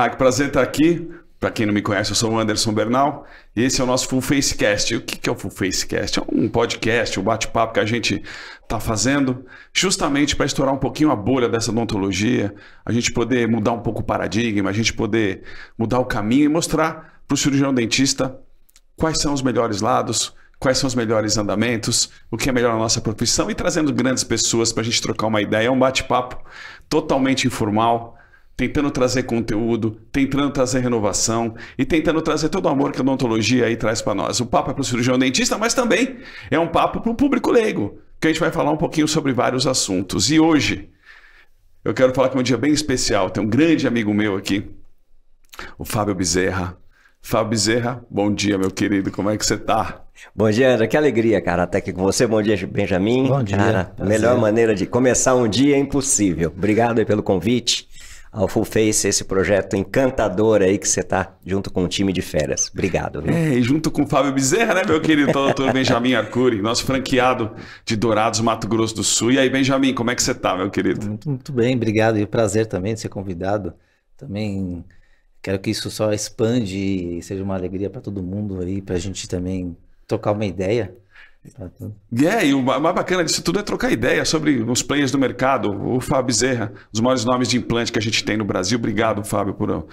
Que prazer estar aqui. Para quem não me conhece, eu sou o Anderson Bernal e esse é o nosso Full Face Cast. O que é o Full Face Cast? É um podcast, um bate-papo que a gente está fazendo justamente para estourar um pouquinho a bolha dessa odontologia, a gente poder mudar um pouco o paradigma, a gente poder mudar o caminho e mostrar para o cirurgião dentista quais são os melhores lados, quais são os melhores andamentos, o que é melhor na nossa profissão e trazendo grandes pessoas para a gente trocar uma ideia. É um bate-papo totalmente informal, tentando trazer conteúdo, tentando trazer renovação e tentando trazer todo o amor que a odontologia aí traz para nós. O papo é para o cirurgião dentista, mas também é um papo para o público leigo, que a gente vai falar um pouquinho sobre vários assuntos. E hoje eu quero falar que é um dia bem especial. Tem um grande amigo meu aqui, o Fábio Bezerra. Fábio Bezerra, bom dia, meu querido, como é que você tá? Bom dia, André, que alegria, cara, até aqui com você. Bom dia, Benjamin. Bom dia. Cara, a melhor maneira de começar um dia é impossível. Obrigado aí pelo convite ao Full Face, esse projeto encantador aí que você tá junto com o time de férias. Obrigado. Viu? E junto com o Fábio Bezerra, né, meu querido doutor Benjamin Arcuri, nosso franqueado de Dourados, Mato Grosso do Sul. E aí, Benjamin, como é que você tá, meu querido? Muito bem, obrigado. E o prazer também de ser convidado. Também quero que isso só expande e seja uma alegria para todo mundo aí, para a gente também trocar uma ideia. E o mais bacana disso tudo é trocar ideia sobre os players do mercado. O Fábio Bezerra, os maiores nomes de implante que a gente tem no Brasil. Obrigado, Fábio, por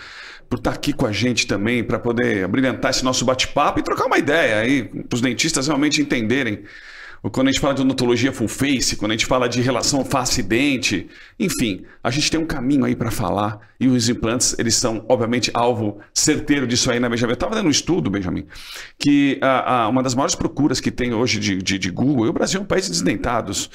estar aqui com a gente também, para poder brilhantar esse nosso bate-papo e trocar uma ideia aí, para os dentistas realmente entenderem. Quando a gente fala de odontologia full face, quando a gente fala de relação face-dente, enfim, a gente tem um caminho aí para falar e os implantes, eles são, obviamente, alvo certeiro disso aí, né, Benjamin? Eu estava dando um estudo, Benjamin, que uma das maiores procuras que tem hoje de Google, e o Brasil é um país de desdentados.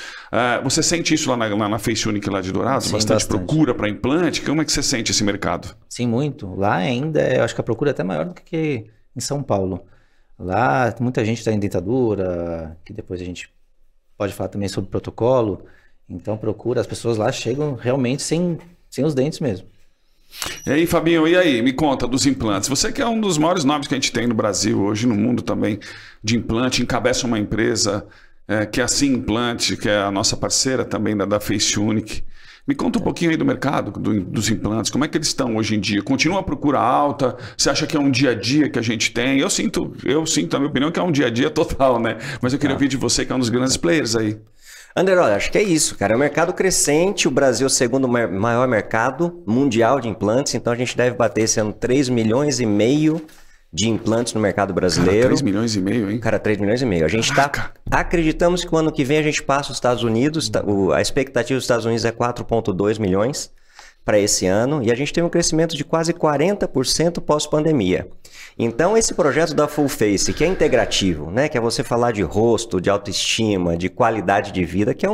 Você sente isso lá na Face Unique lá de Dourados? Sim, bastante bastante procura para implante? Como é que você sente esse mercado? Sim, muito. Lá ainda, eu acho que a procura é até maior do que em São Paulo. Lá, muita gente está em dentadura, que depois a gente pode falar também sobre protocolo. Então, procura, as pessoas lá chegam realmente sem os dentes mesmo. E aí, Fabinho, e aí? Me conta dos implantes. Você que é um dos maiores nomes que a gente tem no Brasil, hoje no mundo também, de implante, encabeça uma empresa que é a Sim Implante, que é a nossa parceira também da Face Unique. Me conta um pouquinho aí do mercado dos implantes, como é que eles estão hoje em dia? Continua a procura alta? Você acha que é um dia a dia que a gente tem? Eu sinto, na minha opinião, que é um dia a dia total, né? Mas eu queria ouvir de você, que é um dos grandes players aí. André, olha, acho que é isso, cara. É um mercado crescente, o Brasil é o segundo maior mercado mundial de implantes, então a gente deve bater esse ano 3,5 milhões de implantes no mercado brasileiro. Cara, 3,5 milhões, hein? Cara, 3,5 milhões. A gente acreditamos que o ano que vem a gente passa os Estados Unidos, a expectativa dos Estados Unidos é 4,2 milhões para esse ano, e a gente tem um crescimento de quase 40% pós-pandemia. Então, esse projeto da Full Face, que é integrativo, né, que é você falar de rosto, de autoestima, de qualidade de vida, que é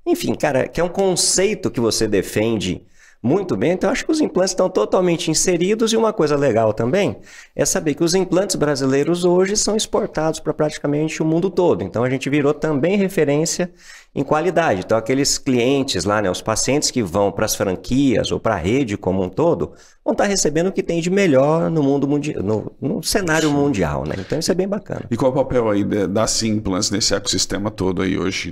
enfim, cara, que é um conceito que você defende muito bem, então acho que os implantes estão totalmente inseridos, e uma coisa legal também é saber que os implantes brasileiros hoje são exportados para praticamente o mundo todo, então a gente virou também referência em qualidade. Então aqueles clientes lá, né, os pacientes que vão para as franquias ou para a rede como um todo, vão estar recebendo o que tem de melhor no mundo mundial, no cenário mundial, né? Então isso é bem bacana. E qual é o papel aí da Sim Implants nesse ecossistema todo aí hoje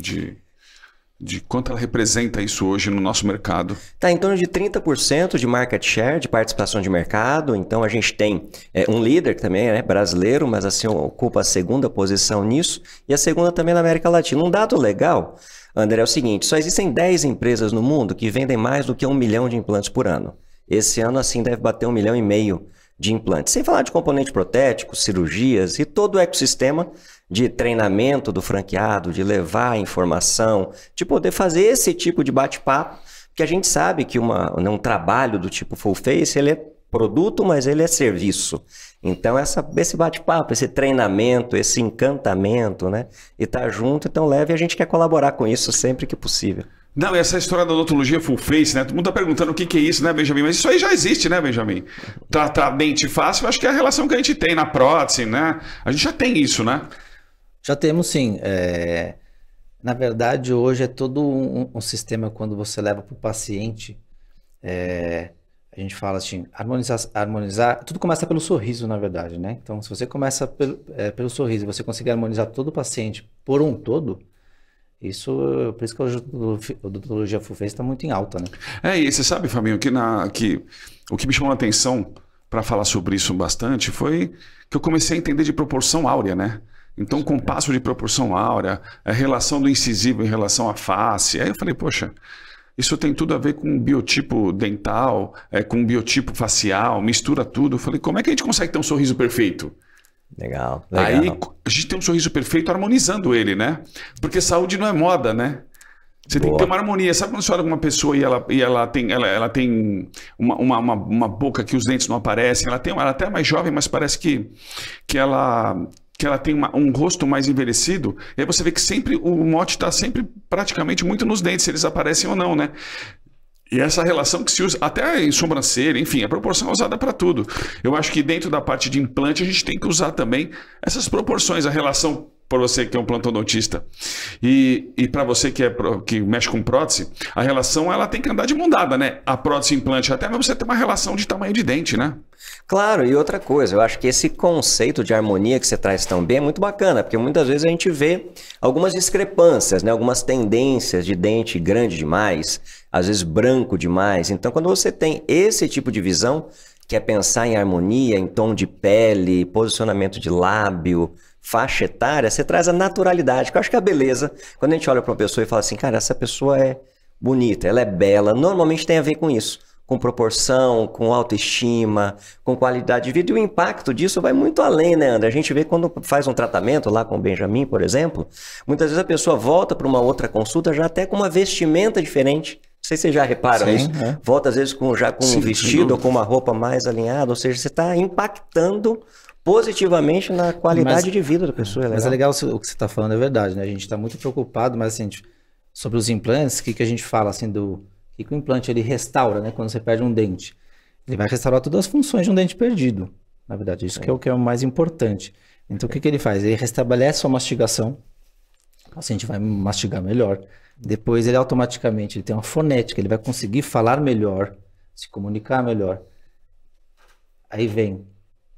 de quanto ela representa isso hoje no nosso mercado? Está em torno de 30% de market share, de participação de mercado. Então a gente tem um líder que também é brasileiro, mas assim ocupa a segunda posição nisso, e a segunda também na América Latina. Um dado legal, André, é o seguinte: só existem 10 empresas no mundo que vendem mais do que 1 milhão de implantes por ano. Esse ano assim deve bater 1,5 milhão de implantes. Sem falar de componente protético, cirurgias e todo o ecossistema de treinamento do franqueado, de levar informação, de poder fazer esse tipo de bate-papo, porque a gente sabe que um trabalho do tipo Full Face, ele é produto, mas ele é serviço. Então, esse bate-papo, esse treinamento, esse encantamento, né? E tá junto, então leve, a gente quer colaborar com isso sempre que possível. Não, essa história da odontologia full face, né? Todo mundo tá perguntando o que é isso, né, Benjamin? Mas isso aí já existe, né, Benjamin? Tratar dente fácil, acho que é a relação que a gente tem na prótese, né? A gente já tem isso, né? Já temos sim. Na verdade, hoje é todo um sistema. Quando você leva para o paciente, a gente fala assim, harmonizar, tudo começa pelo sorriso, na verdade, né? Então, se você começa pelo sorriso, você conseguir harmonizar todo o paciente por um todo, Por isso que a odontologia full face está muito em alta, né? E você sabe, Fabinho, que o que me chamou a atenção para falar sobre isso bastante foi que eu comecei a entender de proporção áurea, né? Então, compasso de proporção áurea, a relação do incisivo em relação à face. Aí eu falei, poxa, isso tem tudo a ver com biotipo dental, com biotipo facial, mistura tudo. Eu falei, como é que a gente consegue ter um sorriso perfeito? Legal. Aí a gente tem um sorriso perfeito harmonizando ele, né? Porque saúde não é moda, né? Você tem que ter uma harmonia. Sabe quando você olha uma pessoa e ela tem uma boca que os dentes não aparecem? Ela é até mais jovem, mas parece que ela tem um rosto mais envelhecido. E aí você vê que sempre o mote está sempre praticamente muito nos dentes, se eles aparecem ou não, né? E essa relação que se usa até em sobrancelha, enfim, a proporção é usada para tudo. Eu acho que dentro da parte de implante a gente tem que usar também essas proporções, a relação para você que é um plantodontista e para você que mexe com prótese, a relação ela tem que andar de mão dada, né? A prótese implante, até você ter uma relação de tamanho de dente, né? Claro, e outra coisa, eu acho que esse conceito de harmonia que você traz também é muito bacana, porque muitas vezes a gente vê algumas discrepâncias, né? Algumas tendências de dente grande demais, às vezes branco demais. Então, quando você tem esse tipo de visão, que é pensar em harmonia, em tom de pele, posicionamento de lábio, faixa etária, você traz a naturalidade, que eu acho que é a beleza. Quando a gente olha para uma pessoa e fala assim, cara, essa pessoa é bonita, ela é bela, normalmente tem a ver com isso. Com proporção, com autoestima, com qualidade de vida. E o impacto disso vai muito além, né, André? A gente vê quando faz um tratamento lá com o Benjamin, por exemplo, muitas vezes a pessoa volta para uma outra consulta já até com uma vestimenta diferente. Não sei se vocês já reparam isso. Volta às vezes já com um vestido ou com uma roupa mais alinhada. Ou seja, você está impactando positivamente na qualidade de vida da pessoa. Mas é legal o que você está falando, é verdade, né? A gente está muito preocupado, mas assim, sobre os implantes, o que a gente fala assim do... que o implante ele restaura, né? Quando você perde um dente. Ele vai restaurar todas as funções de um dente perdido. Na verdade, isso que é o mais importante. Então, o que ele faz? Ele restabelece a mastigação. O paciente vai mastigar melhor. Depois, ele automaticamente tem uma fonética. Ele vai conseguir falar melhor, se comunicar melhor. Aí vem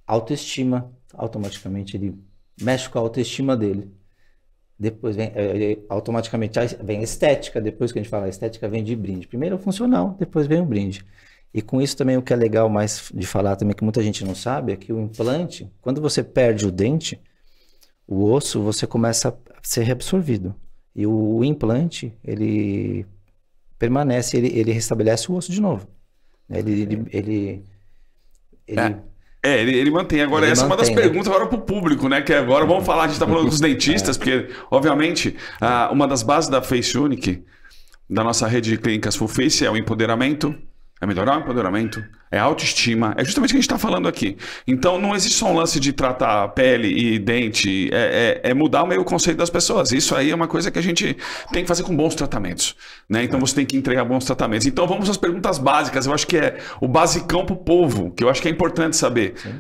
autoestima. Automaticamente, ele mexe com a autoestima dele. Depois vem, automaticamente vem a estética, depois que a gente fala a estética vem de brinde. Primeiro é o funcional, depois vem o brinde. E com isso também o que é legal mais de falar também, que muita gente não sabe, é que o implante, quando você perde o dente, o osso, você começa a ser reabsorvido. E o implante, ele permanece, ele restabelece o osso de novo. Ele mantém. Agora, essa é uma das perguntas agora para o público, né? Que agora vamos falar, a gente está falando dos dentistas, porque, obviamente, uma das bases da Face Unique, da nossa rede de clínicas Full Face, é o empoderamento, é melhorar o empoderamento, é a autoestima, é justamente o que a gente está falando aqui. Então, não existe só um lance de tratar pele e dente, é mudar meio o conceito das pessoas. Isso aí é uma coisa que a gente tem que fazer com bons tratamentos, né? Então, você tem que entregar bons tratamentos. Então, vamos às perguntas básicas. Eu acho que é o basicão para o povo, que eu acho que é importante saber. Sim.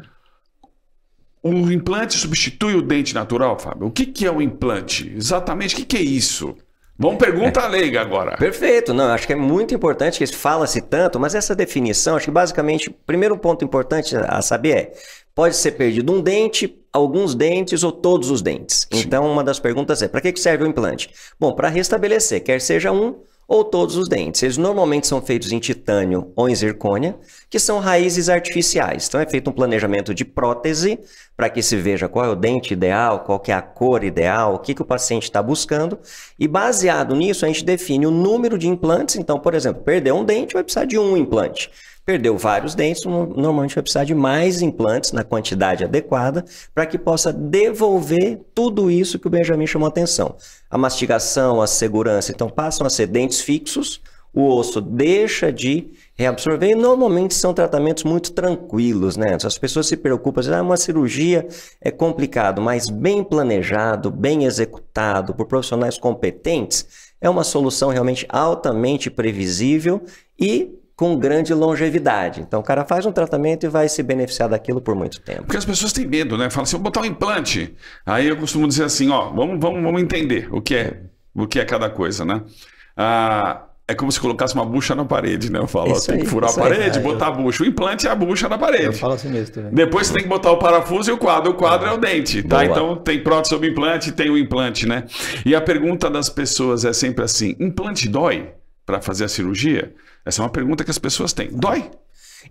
O implante substitui o dente natural, Fábio? O que é o implante? Exatamente, o que é isso? Vamos pergunta leiga agora. Perfeito. Não, acho que é muito importante, que fala-se tanto, mas essa definição, acho que basicamente, o primeiro ponto importante a saber é, pode ser perdido um dente, alguns dentes ou todos os dentes. Sim. Então, uma das perguntas é, para que serve o implante? Bom, para restabelecer, quer seja um ou todos os dentes. Eles normalmente são feitos em titânio ou em zircônia, que são raízes artificiais. Então é feito um planejamento de prótese para que se veja qual é o dente ideal, qual que é a cor ideal, o que o paciente está buscando. E baseado nisso, a gente define o número de implantes. Então, por exemplo, perdeu um dente, vai precisar de um implante. Perdeu vários dentes, normalmente vai precisar de mais implantes na quantidade adequada para que possa devolver tudo isso que o Benjamin chamou a atenção. A mastigação, a segurança. Então, passam a ser dentes fixos, o osso deixa de reabsorver e normalmente são tratamentos muito tranquilos, né? As pessoas se preocupam, dizem, uma cirurgia é complicado, mas bem planejado, bem executado por profissionais competentes, é uma solução realmente altamente previsível e com grande longevidade. Então, o cara faz um tratamento e vai se beneficiar daquilo por muito tempo. Porque as pessoas têm medo, né? Falam assim, vou botar um implante. Aí eu costumo dizer assim, ó, vamos entender o que é cada coisa, né? é como se colocasse uma bucha na parede, né? Eu falo, ó, Isso tem que aí, furar a isso aí. parede, botar a bucha. O implante é a bucha na parede. Eu falo assim mesmo também. Depois você tem que botar o parafuso e o quadro. O quadro é o dente, tá? Boa. Então tem prótese sobre implante e tem o implante, né? E a pergunta das pessoas é sempre assim: implante dói para fazer a cirurgia? Essa é uma pergunta que as pessoas têm. Dói?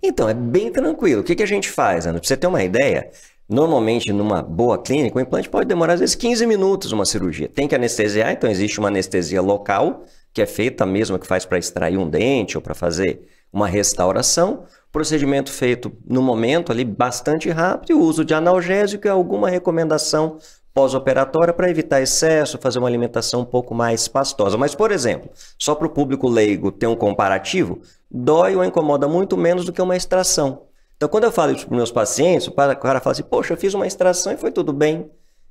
Então, é bem tranquilo. O que a gente faz, Ana? Pra você ter uma ideia, normalmente numa boa clínica, o implante pode demorar às vezes 15 minutos uma cirurgia. Tem que anestesiar, então existe uma anestesia local, que é feita a mesma que faz para extrair um dente ou para fazer uma restauração. Procedimento feito no momento ali bastante rápido e o uso de analgésico e alguma recomendação pós-operatória para evitar excesso, fazer uma alimentação um pouco mais pastosa. Mas, por exemplo, só para o público leigo ter um comparativo, dói ou incomoda muito menos do que uma extração. Então, quando eu falo isso para os meus pacientes, o cara fala assim, poxa, eu fiz uma extração e foi tudo bem.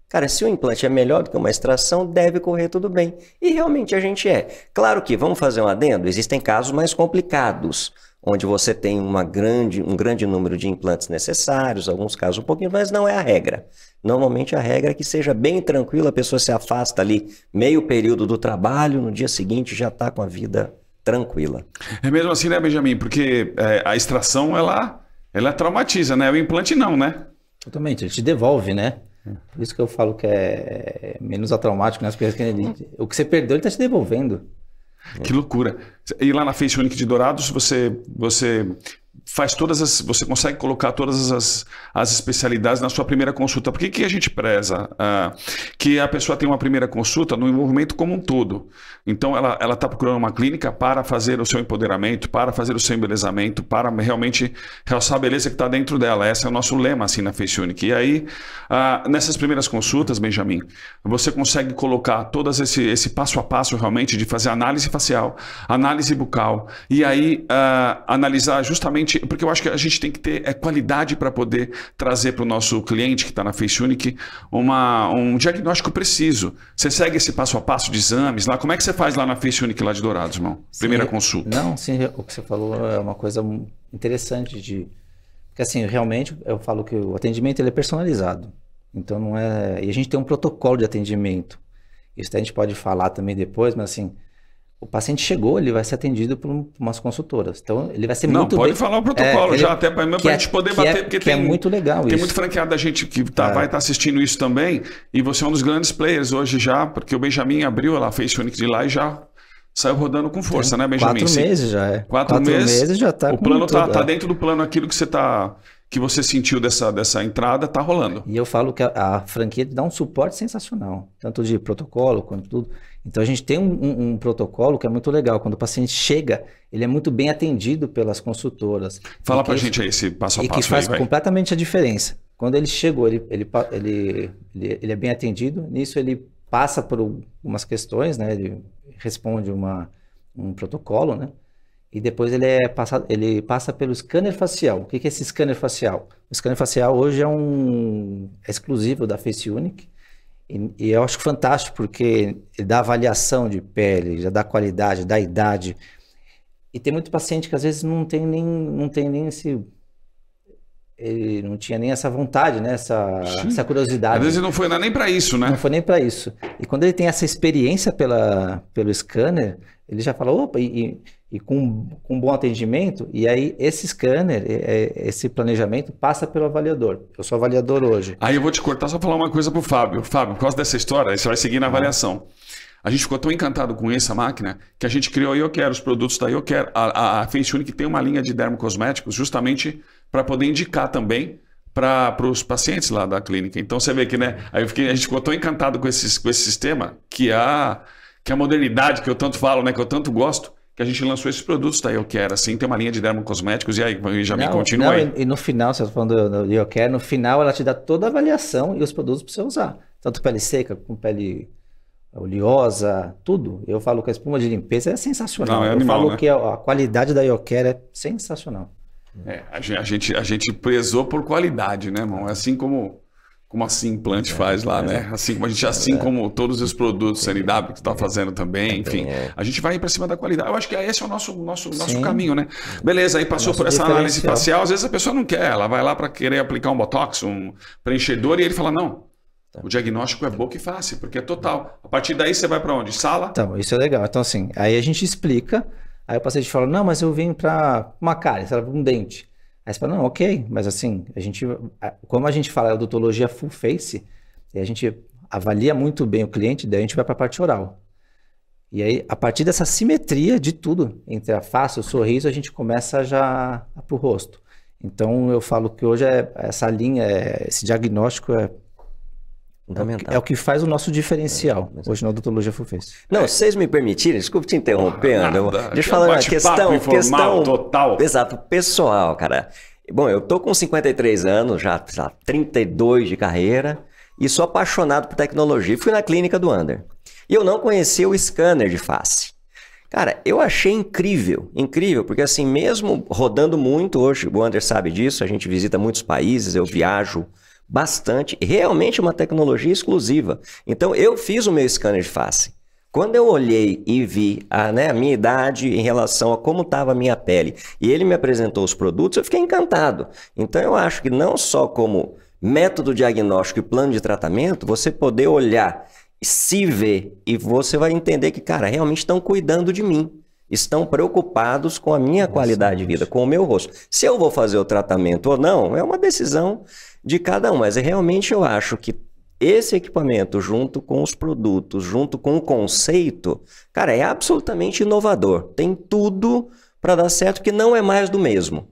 Cara, se o implante é melhor do que uma extração, deve correr tudo bem. E realmente a gente é. Claro que, vamos fazer um adendo, existem casos mais complicados, onde você tem um grande número de implantes necessários, alguns casos um pouquinho, mas não é a regra. Normalmente a regra é que seja bem tranquila, a pessoa se afasta ali meio período do trabalho, no dia seguinte já está com a vida tranquila. É mesmo assim, né, Benjamin? Porque a extração, ela traumatiza, né? O implante não, né? Totalmente, ele te devolve, né? Por isso que eu falo que é menos traumático, né? Porque o que você perdeu, ele está te devolvendo. Que loucura. E lá na Face Unique de Dourados, você faz você consegue colocar todas as especialidades na sua primeira consulta. Por que a gente preza? Que a pessoa tem uma primeira consulta no envolvimento como um todo. Então, ela está procurando uma clínica para fazer o seu empoderamento, para fazer o seu embelezamento, para realmente realçar a beleza que está dentro dela. Esse é o nosso lema, assim, na Face Unique. E aí, nessas primeiras consultas, Benjamin, você consegue colocar todo esse passo a passo, realmente, de fazer análise facial, análise bucal, e aí analisar justamente, porque eu acho que a gente tem que ter qualidade para poder trazer para o nosso cliente que está na Face Unique um diagnóstico preciso. Você segue esse passo a passo de exames lá? Como é que você faz lá na Face Unique lá de Dourados, irmão? Primeira consulta. Não, sim, o que você falou é uma coisa interessante porque assim, realmente eu falo que o atendimento ele é personalizado. Então não é... E a gente tem um protocolo de atendimento. Isso a gente pode falar também depois, mas assim, o paciente chegou, ele vai ser atendido por umas consultoras. Então, ele vai ser muito bem... Não, pode falar o protocolo já, até para a gente poder bater, porque é muito legal tem isso. muito franqueado da gente que vai estar assistindo isso também, e você é um dos grandes players hoje já, porque o Benjamin abriu lá, fez Unique de lá e já saiu rodando com força, né, Benjamin? 4 meses já é. 4 meses já está. O plano está dentro do plano, aquilo que você sentiu dessa entrada, está rolando. E eu falo que a franquia dá um suporte sensacional, tanto de protocolo quanto tudo. Então a gente tem um protocolo que é muito legal. Quando o paciente chega, ele é muito bem atendido pelas consultoras. Fala pra gente aí esse passo a passo. E que faz aí, completamente a diferença. Quando ele chegou, ele é bem atendido. Nisso ele passa por algumas questões, né? Ele responde um protocolo, né? E depois ele passa pelo scanner facial. O que é esse scanner facial? O scanner facial hoje é exclusivo da Face Unique. E eu acho fantástico porque ele dá avaliação de pele, já dá qualidade, dá idade. E tem muito paciente que às vezes não tem nem esse... Ele não tinha nem essa vontade, né? Essa curiosidade. Às vezes não foi nem para isso, né? Não foi nem para isso. E quando ele tem essa experiência pelo scanner, ele já fala, opa, e com um bom atendimento, e aí esse scanner, esse planejamento passa pelo avaliador. Eu sou avaliador hoje. Aí eu vou te cortar só falar uma coisa pro Fábio. Fábio, por causa dessa história, você vai seguir na avaliação. A gente ficou tão encantado com essa máquina que a gente criou a IoCare, os produtos da IoCare. A Face Unique tem uma linha de dermocosméticos justamente para poder indicar também para os pacientes lá da clínica. Então você vê que, né? Aí a gente ficou tão encantado com esse sistema que a modernidade que eu tanto falo, né? Que eu tanto gosto, que a gente lançou esses produtos da IoCare, assim, tem uma linha de dermocosméticos, e aí, já me continua aí. E no final, você está falando do IoCare, no final ela te dá toda a avaliação e os produtos para você usar. Tanto pele seca, com pele oleosa, tudo. Eu falo que a espuma de limpeza é sensacional. Não, é animal, eu falo né? que a qualidade da IoCare é sensacional. A gente prezou por qualidade, né, irmão? Assim como a Simplante faz lá, né? Assim como todos os produtos CNW que está fazendo também, enfim. A gente vai para cima da qualidade. Eu acho que esse é o nosso caminho, né? Beleza, aí passou por essa análise facial. Às vezes a pessoa não quer, ela vai lá para querer aplicar um botox, um preenchedor, e ele fala, não, O diagnóstico é boca e face, porque é total. A partir daí você vai para onde? Sala? Então, isso é legal. Então, assim, aí a gente explica, aí o paciente fala, não, mas eu vim para uma cárie, para um dente. Aí você fala, não, ok, mas assim, como a gente fala odontologia full face, a gente avalia muito bem o cliente, daí a gente vai para a parte oral. E aí, a partir dessa simetria de tudo, entre a face e o sorriso, a gente começa já para o rosto. Então, eu falo que hoje essa linha, esse diagnóstico é o que faz o nosso diferencial hoje na odontologia full face. Não, se vocês me permitirem, desculpe te interrompendo. Deixa eu falar uma questão total. Exato, pessoal, cara. Bom, eu tô com 53 anos, já 32 de carreira e sou apaixonado por tecnologia. Fui na clínica do Under. E eu não conhecia o scanner de face. Cara, eu achei incrível, porque assim, mesmo rodando muito hoje, o Under sabe disso, a gente visita muitos países, eu viajo bastante, realmente uma tecnologia exclusiva. Então, eu fiz o meu scanner de face. Quando eu olhei e vi a minha idade em relação a como estava a minha pele, e ele me apresentou os produtos, eu fiquei encantado. Então, eu acho que não só como método diagnóstico e plano de tratamento, você poder olhar, se ver, e você vai entender que, cara, realmente estão cuidando de mim. Estão preocupados com a minha qualidade de vida, com o meu rosto. Se eu vou fazer o tratamento ou não, é uma decisão de cada um. Mas realmente eu acho que esse equipamento, junto com os produtos, junto com o conceito, cara, é absolutamente inovador. Tem tudo para dar certo, que não é mais do mesmo.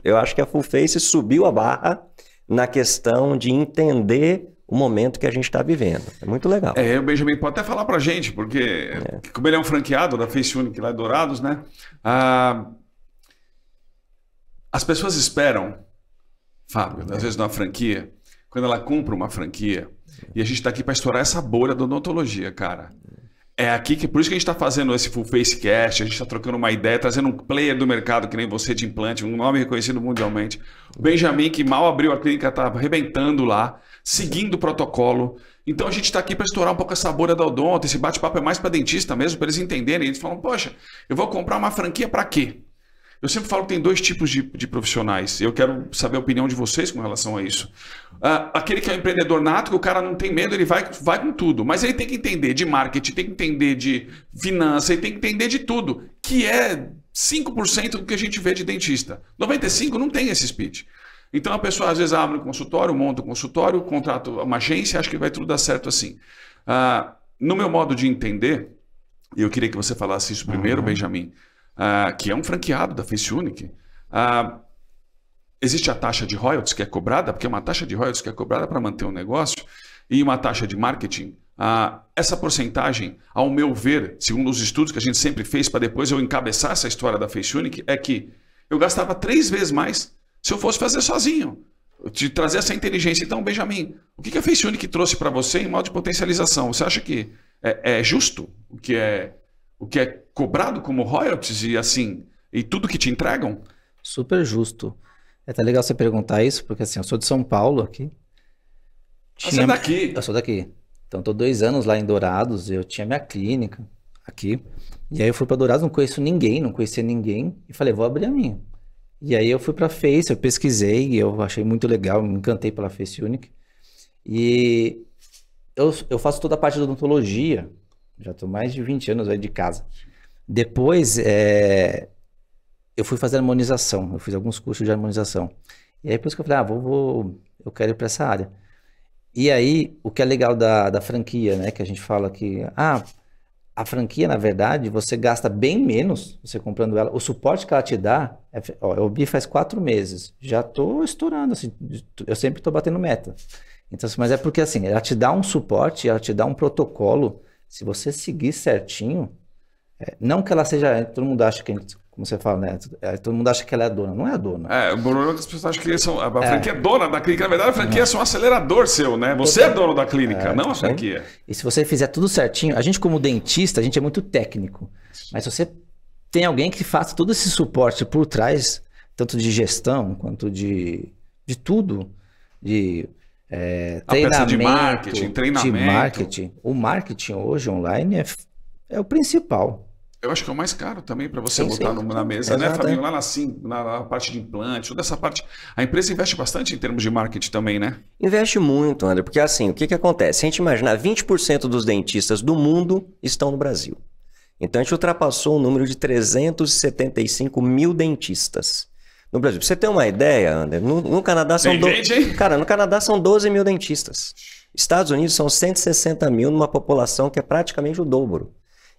Eu acho que a Full Face subiu a barra na questão de entender o momento que a gente está vivendo. É muito legal. O Benjamin pode até falar para a gente, porque como ele é um franqueado da Face Unique lá em Dourados, né? As pessoas esperam, Fábio, às vezes numa franquia, quando ela compra uma franquia, e a gente está aqui para estourar essa bolha da odontologia, cara. É aqui que, por isso que a gente está fazendo esse Full Face Cast, a gente está trocando uma ideia, trazendo um player do mercado que nem você de implante, um nome reconhecido mundialmente. O Benjamin, que mal abriu a clínica, está arrebentando lá, seguindo o protocolo. Então a gente está aqui para estourar um pouco essa bolha da odonto, esse bate-papo é mais para dentista mesmo, para eles entenderem. Eles falam, poxa, eu vou comprar uma franquia para quê? Eu sempre falo que tem dois tipos de profissionais. Eu quero saber a opinião de vocês com relação a isso. Aquele que é um empreendedor nato, que o cara não tem medo, ele vai com tudo. Mas ele tem que entender de marketing, tem que entender de finança, ele tem que entender de tudo. Que é 5% do que a gente vê de dentista. 95% não tem esse speech. Então a pessoa às vezes abre um consultório, monta um consultório, contrata uma agência, acha que vai tudo dar certo assim. No meu modo de entender, eu queria que você falasse isso primeiro, Benjamin, que é um franqueado da Face Unique, existe a taxa de royalties que é cobrada, porque é uma taxa de royalties que é cobrada para manter o negócio, e uma taxa de marketing. Essa porcentagem, ao meu ver, segundo os estudos que a gente sempre fez para depois eu encabeçar essa história da Face Unique, é que eu gastava 3 vezes mais se eu fosse fazer sozinho, de trazer essa inteligência. Então, Benjamin, o que a Face Unique trouxe para você em modo de potencialização? Você acha que é justo o que é cobrado como royalties e assim, e tudo que te entregam? Super justo. É até legal você perguntar isso, porque assim, eu sou de São Paulo aqui. Você é daqui? Eu sou daqui. Então, estou 2 anos lá em Dourados, eu tinha minha clínica aqui. E aí eu fui para Dourados, não conhecia ninguém, e falei, vou abrir a minha. E aí eu fui para a Face, eu pesquisei, eu achei muito legal, me encantei pela Face Unique. E eu faço toda a parte da odontologia, já estou mais de 20 anos aí de casa. Depois, eu fui fazer harmonização, eu fiz alguns cursos de harmonização. E aí, por isso que eu falei, eu quero ir para essa área. E aí, o que é legal da franquia, né, que a gente fala que, a franquia, na verdade, você gasta bem menos você comprando ela. O suporte que ela te dá, eu vi faz 4 meses, já estou estourando, assim, eu sempre estou batendo meta. Então, mas é porque, assim, ela te dá um suporte, ela te dá um protocolo. Se você seguir certinho, não que ela seja... Todo mundo acha que, como você fala, né? Todo mundo acha que ela é a dona. Não é a dona. O problema é que as pessoas acham que a franquia é dona da clínica. Na verdade, a franquia é só um acelerador seu, né? Você é dono da clínica, não a franquia. E se você fizer tudo certinho... A gente, como dentista, a gente é muito técnico. Mas se você tem alguém que faça todo esse suporte por trás, tanto de gestão, quanto de tudo, de... treinamento, de marketing, treinamento. O marketing hoje online é o principal. Eu acho que é o mais caro também para você Sim, botar sim. na mesa, Exato, né, Fabinho? Lá na parte de implante, toda essa parte. A empresa investe bastante em termos de marketing também, né? Investe muito, André, porque assim, o que acontece? Se a gente imaginar, 20% dos dentistas do mundo estão no Brasil. Então a gente ultrapassou o número de 375 mil dentistas no Brasil. Pra você ter uma ideia, André, no Canadá são... Cara, no Canadá são 12 mil dentistas. Estados Unidos são 160 mil numa população que é praticamente o dobro.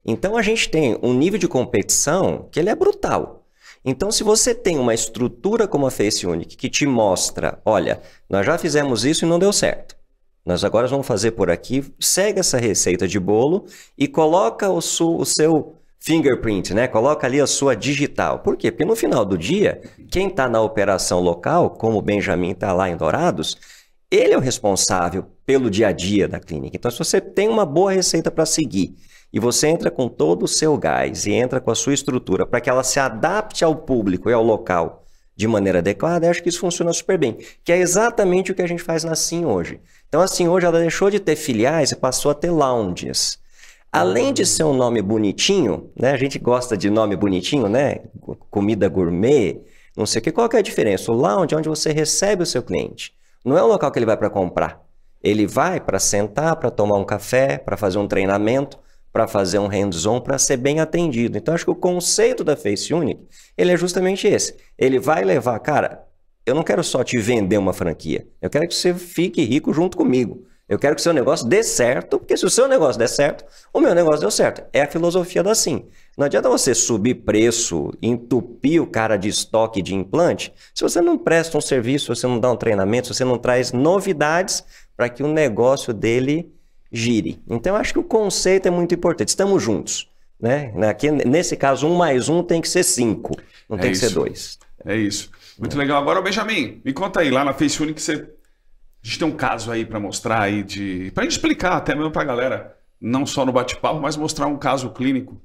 Então a gente tem um nível de competição que ele é brutal. Então se você tem uma estrutura como a Face Unique que te mostra, olha, nós já fizemos isso e não deu certo. Nós agora vamos fazer por aqui, segue essa receita de bolo e coloca o seu fingerprint, né? Coloca ali a sua digital. Por quê? Porque no final do dia, quem está na operação local, como o Benjamin está lá em Dourados, ele é o responsável pelo dia a dia da clínica. Então se você tem uma boa receita para seguir, e você entra com todo o seu gás e entra com a sua estrutura para que ela se adapte ao público e ao local de maneira adequada, eu acho que isso funciona super bem. Que é exatamente o que a gente faz na Sim hoje. Então a Sim hoje ela deixou de ter filiais e passou a ter lounges. Além de ser um nome bonitinho, né? A gente gosta de nome bonitinho, né? Comida gourmet, não sei o que. Qual que é a diferença? O lounge é onde você recebe o seu cliente. Não é um local que ele vai para comprar. Ele vai para sentar, para tomar um café, para fazer um treinamento, para fazer um hands-on, para ser bem atendido. Então, acho que o conceito da Face Unique, ele é justamente esse. Ele vai levar, cara, eu não quero só te vender uma franquia, eu quero que você fique rico junto comigo. Eu quero que o seu negócio dê certo, porque se o seu negócio der certo, o meu negócio deu certo. É a filosofia da Sim. Não adianta você subir preço, entupir o cara de estoque de implante, se você não presta um serviço, se você não dá um treinamento, se você não traz novidades para que o negócio dele gire. Então, eu acho que o conceito é muito importante. Estamos juntos, né? Aqui, nesse caso, 1 mais 1 tem que ser 5, não tem que ser 2. É isso. Muito legal. Agora, Benjamin, me conta aí, lá na Face Unique, a gente tem um caso aí para mostrar aí pra gente explicar até mesmo pra galera, não só no bate-papo, mas mostrar um caso clínico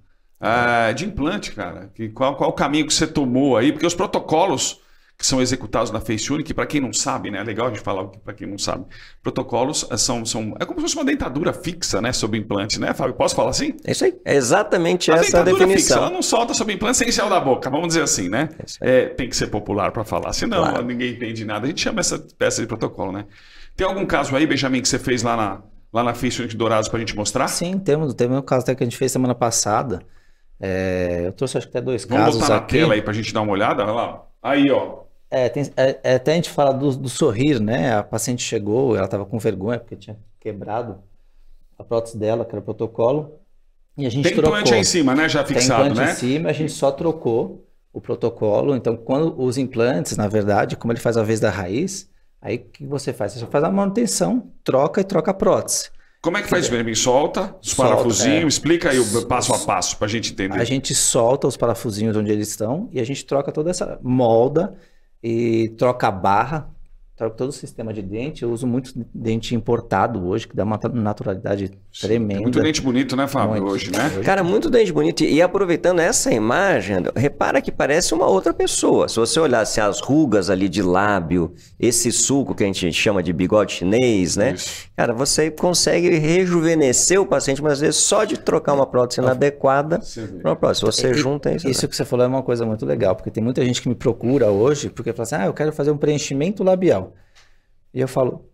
de implante, cara. Qual o caminho que você tomou aí? Porque os protocolos que são executados na Face Unique, para quem não sabe, né? É legal a gente falar para quem não sabe. Protocolos é como se fosse uma dentadura fixa, né? Sobre implante, né, Fábio? Posso falar assim? É isso aí. É exatamente essa a definição. Fixa, ela não solta sobre implante sem céu da boca, vamos dizer assim, né? Tem que ser popular para falar, senão ninguém entende nada. A gente chama essa peça de protocolo, né? Tem algum caso aí, Benjamin, que você fez lá na Face Unique Dourados para a gente mostrar? Sim, temos um caso até que a gente fez semana passada. Eu trouxe acho que até 2 casos aqui. Vamos botar na tela aí para a gente dar uma olhada, olha lá. Aí, ó. Até a gente fala do sorrir, né? A paciente chegou, ela estava com vergonha porque tinha quebrado a prótese dela, que era o protocolo, e a gente trocou. Tem implante aí em cima, né? Já fixado, tem implante né? em cima, a gente só trocou o protocolo. Então, quando os implantes, na verdade, como ele faz a vez da raiz, aí o que você faz? Você só faz a manutenção, troca a prótese. Como é que faz, Benjamin? Solta os parafusinhos, explica aí o passo a passo para a gente entender. A gente solta os parafusinhos onde eles estão e a gente troca toda essa molda e troca a barra, troca todo o sistema de dente. Eu uso muito dente importado hoje, que dá uma naturalidade tremenda. Tem muito dente bonito, né, Fábio, hoje, né? Cara, muito dente bonito. E aproveitando essa imagem, repara que parece uma outra pessoa. Se você olhasse as rugas ali de lábio, esse sulco que a gente chama de bigode chinês, né? Isso. Cara, você consegue rejuvenescer o paciente, mas às vezes só de trocar uma prótese inadequada para uma prótese. Você junta isso. Isso que você falou é uma coisa muito legal, porque tem muita gente que me procura hoje, porque fala assim, eu quero fazer um preenchimento labial. E eu falo,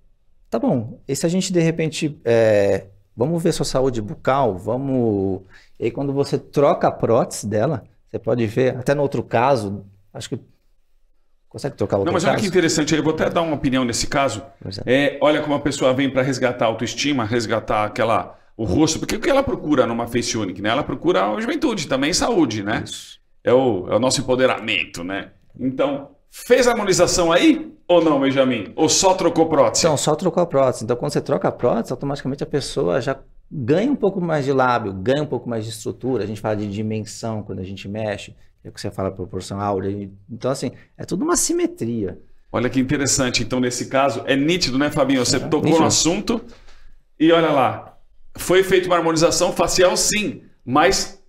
tá bom, e se a gente de repente, vamos ver sua saúde bucal, E aí quando você troca a prótese dela, você pode ver, até no outro caso, acho que consegue trocar outro caso. Não, mas olha que interessante, eu vou até dar uma opinião nesse caso. Olha como a pessoa vem para resgatar a autoestima, resgatar o rosto, porque o que ela procura numa Face Unique, né? Ela procura a juventude também, saúde, né? Isso. É o nosso empoderamento, né? Então, fez a harmonização aí ou não, Benjamin? Ou só trocou prótese? Então, só trocou a prótese. Então, quando você troca a prótese, automaticamente a pessoa já ganha um pouco mais de lábio, ganha um pouco mais de estrutura. A gente fala de dimensão quando a gente mexe, é o que você fala proporção áurea. Então, assim, é tudo uma simetria. Olha que interessante. Então, nesse caso, é nítido, né, Fabinho? Você tocou no assunto e olha lá. Foi feita uma harmonização facial, sim, mas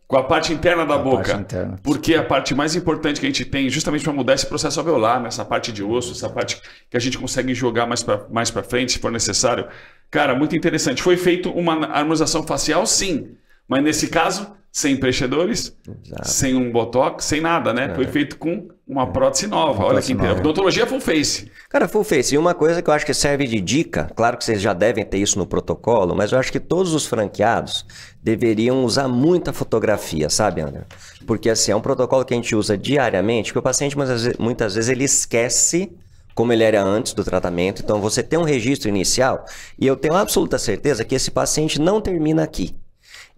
com a parte interna da boca. Porque a parte mais importante que a gente tem, justamente para mudar esse processo alveolar, nessa parte de osso, essa parte que a gente consegue jogar mais para frente, se for necessário. Cara, muito interessante. Foi feita uma harmonização facial, sim. Mas nesse caso, sem preenchedores, sem um botox, sem nada, né? Foi feito com uma prótese nova. Olha que interessante. Odontologia full face. Cara, full face. E uma coisa que eu acho que serve de dica, claro que vocês já devem ter isso no protocolo, mas eu acho que todos os franqueados deveriam usar muita fotografia, sabe, André? Porque assim, é um protocolo que a gente usa diariamente, que o paciente muitas vezes ele esquece como ele era antes do tratamento. Então você tem um registro inicial e eu tenho absoluta certeza que esse paciente não termina aqui.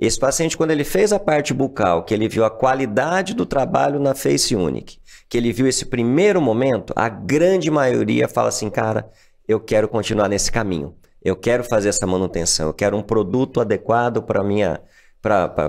Esse paciente, quando ele fez a parte bucal, que ele viu a qualidade do trabalho na Face Unique, que ele viu esse primeiro momento, a grande maioria fala assim, cara, eu quero continuar nesse caminho. Eu quero fazer essa manutenção, eu quero um produto adequado para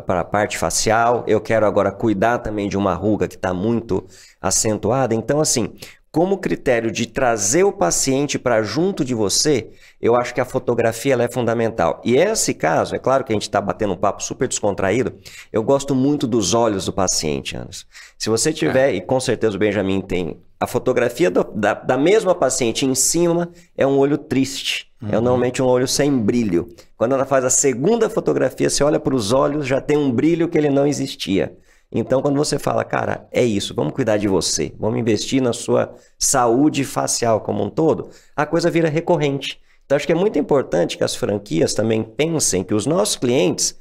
a parte facial, eu quero agora cuidar também de uma ruga que está muito acentuada. Então, assim, como critério de trazer o paciente para junto de você, eu acho que a fotografia ela é fundamental. E esse caso, é claro que a gente está batendo um papo super descontraído, eu gosto muito dos olhos do paciente, Anderson. Se você tiver, e com certeza o Benjamin tem, a fotografia da mesma paciente em cima é um olho triste. É normalmente um olho sem brilho. Quando ela faz a segunda fotografia, você olha para os olhos, já tem um brilho que ele não existia. Então, quando você fala, cara, é isso, vamos cuidar de você, vamos investir na sua saúde facial como um todo, a coisa vira recorrente. Então, acho que é muito importante que as franquias também pensem que os nossos clientes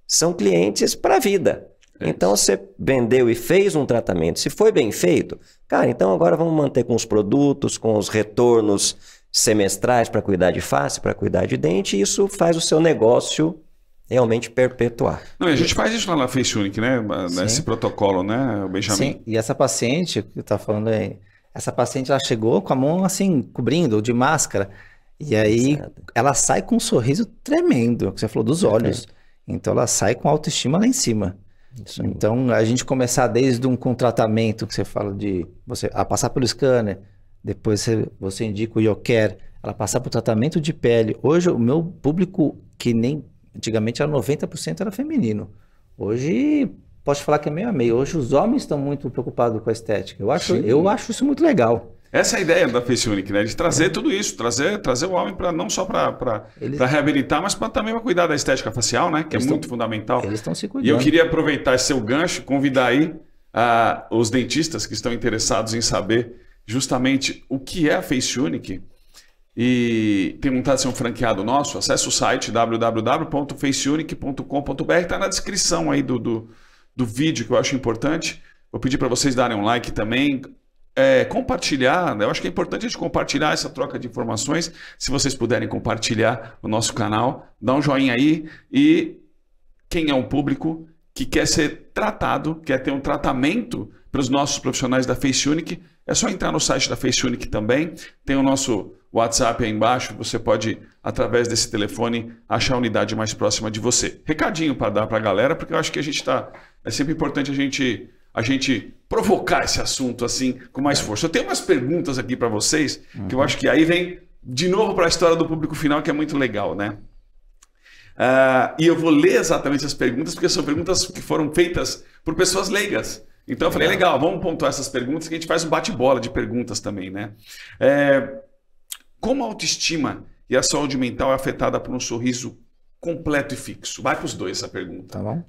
são clientes para a vida. Então, você vendeu e fez um tratamento, se foi bem feito, cara, então agora vamos manter com os produtos, com os retornos semestrais para cuidar de face, para cuidar de dente, e isso faz o seu negócio realmente perpetuar. Não, e a gente faz isso lá na Face Unique, né? Nesse protocolo, né, Benjamin? Sim, e essa paciente que tá falando aí, essa paciente ela chegou com a mão assim, cobrindo, de máscara, e aí ela sai com um sorriso tremendo, que você falou dos olhos. Então ela sai com autoestima lá em cima. Isso. Então a gente começar desde com um tratamento que você fala de você passar pelo scanner, depois você indica o YouCare, ela passar por tratamento de pele. Hoje o meu público que nem antigamente era 90% era feminino. Hoje, posso falar que é meio a meio. Hoje os homens estão muito preocupados com a estética. Eu acho isso muito legal. Essa é a ideia da Face Unique, né? De trazer tudo isso, trazer o homem não só para reabilitar, mas também para cuidar da estética facial, né? Que é muito fundamental. Eles estão se cuidando. E eu queria aproveitar esse seu gancho, convidar aí os dentistas que estão interessados em saber justamente o que é a Face Unique. E tem vontade de ser um franqueado nosso, acesse o site www.faceunique.com.br, está na descrição aí do vídeo, que eu acho importante. Vou pedir para vocês darem um like também, compartilhar, né? Eu acho que é importante a gente compartilhar essa troca de informações. Se vocês puderem compartilhar o nosso canal, dá um joinha aí. E quem é um público que quer ser tratado, quer ter um tratamento para os nossos profissionais da Face Unique, é só entrar no site da Face Unique também. Tem o nosso WhatsApp aí embaixo, você pode, através desse telefone, achar a unidade mais próxima de você. Recadinho para dar para a galera, porque eu acho que é sempre importante a gente provocar esse assunto assim com mais força. Eu tenho umas perguntas aqui para vocês, que eu acho que aí vem de novo para a história do público final, que é muito legal, né? E eu vou ler exatamente as perguntas, porque são perguntas que foram feitas por pessoas leigas. Então eu falei, legal, vamos pontuar essas perguntas, que a gente faz um bate-bola de perguntas também, né? Como a autoestima e a saúde mental é afetada por um sorriso completo e fixo? Vai para os dois essa pergunta. Tá bom.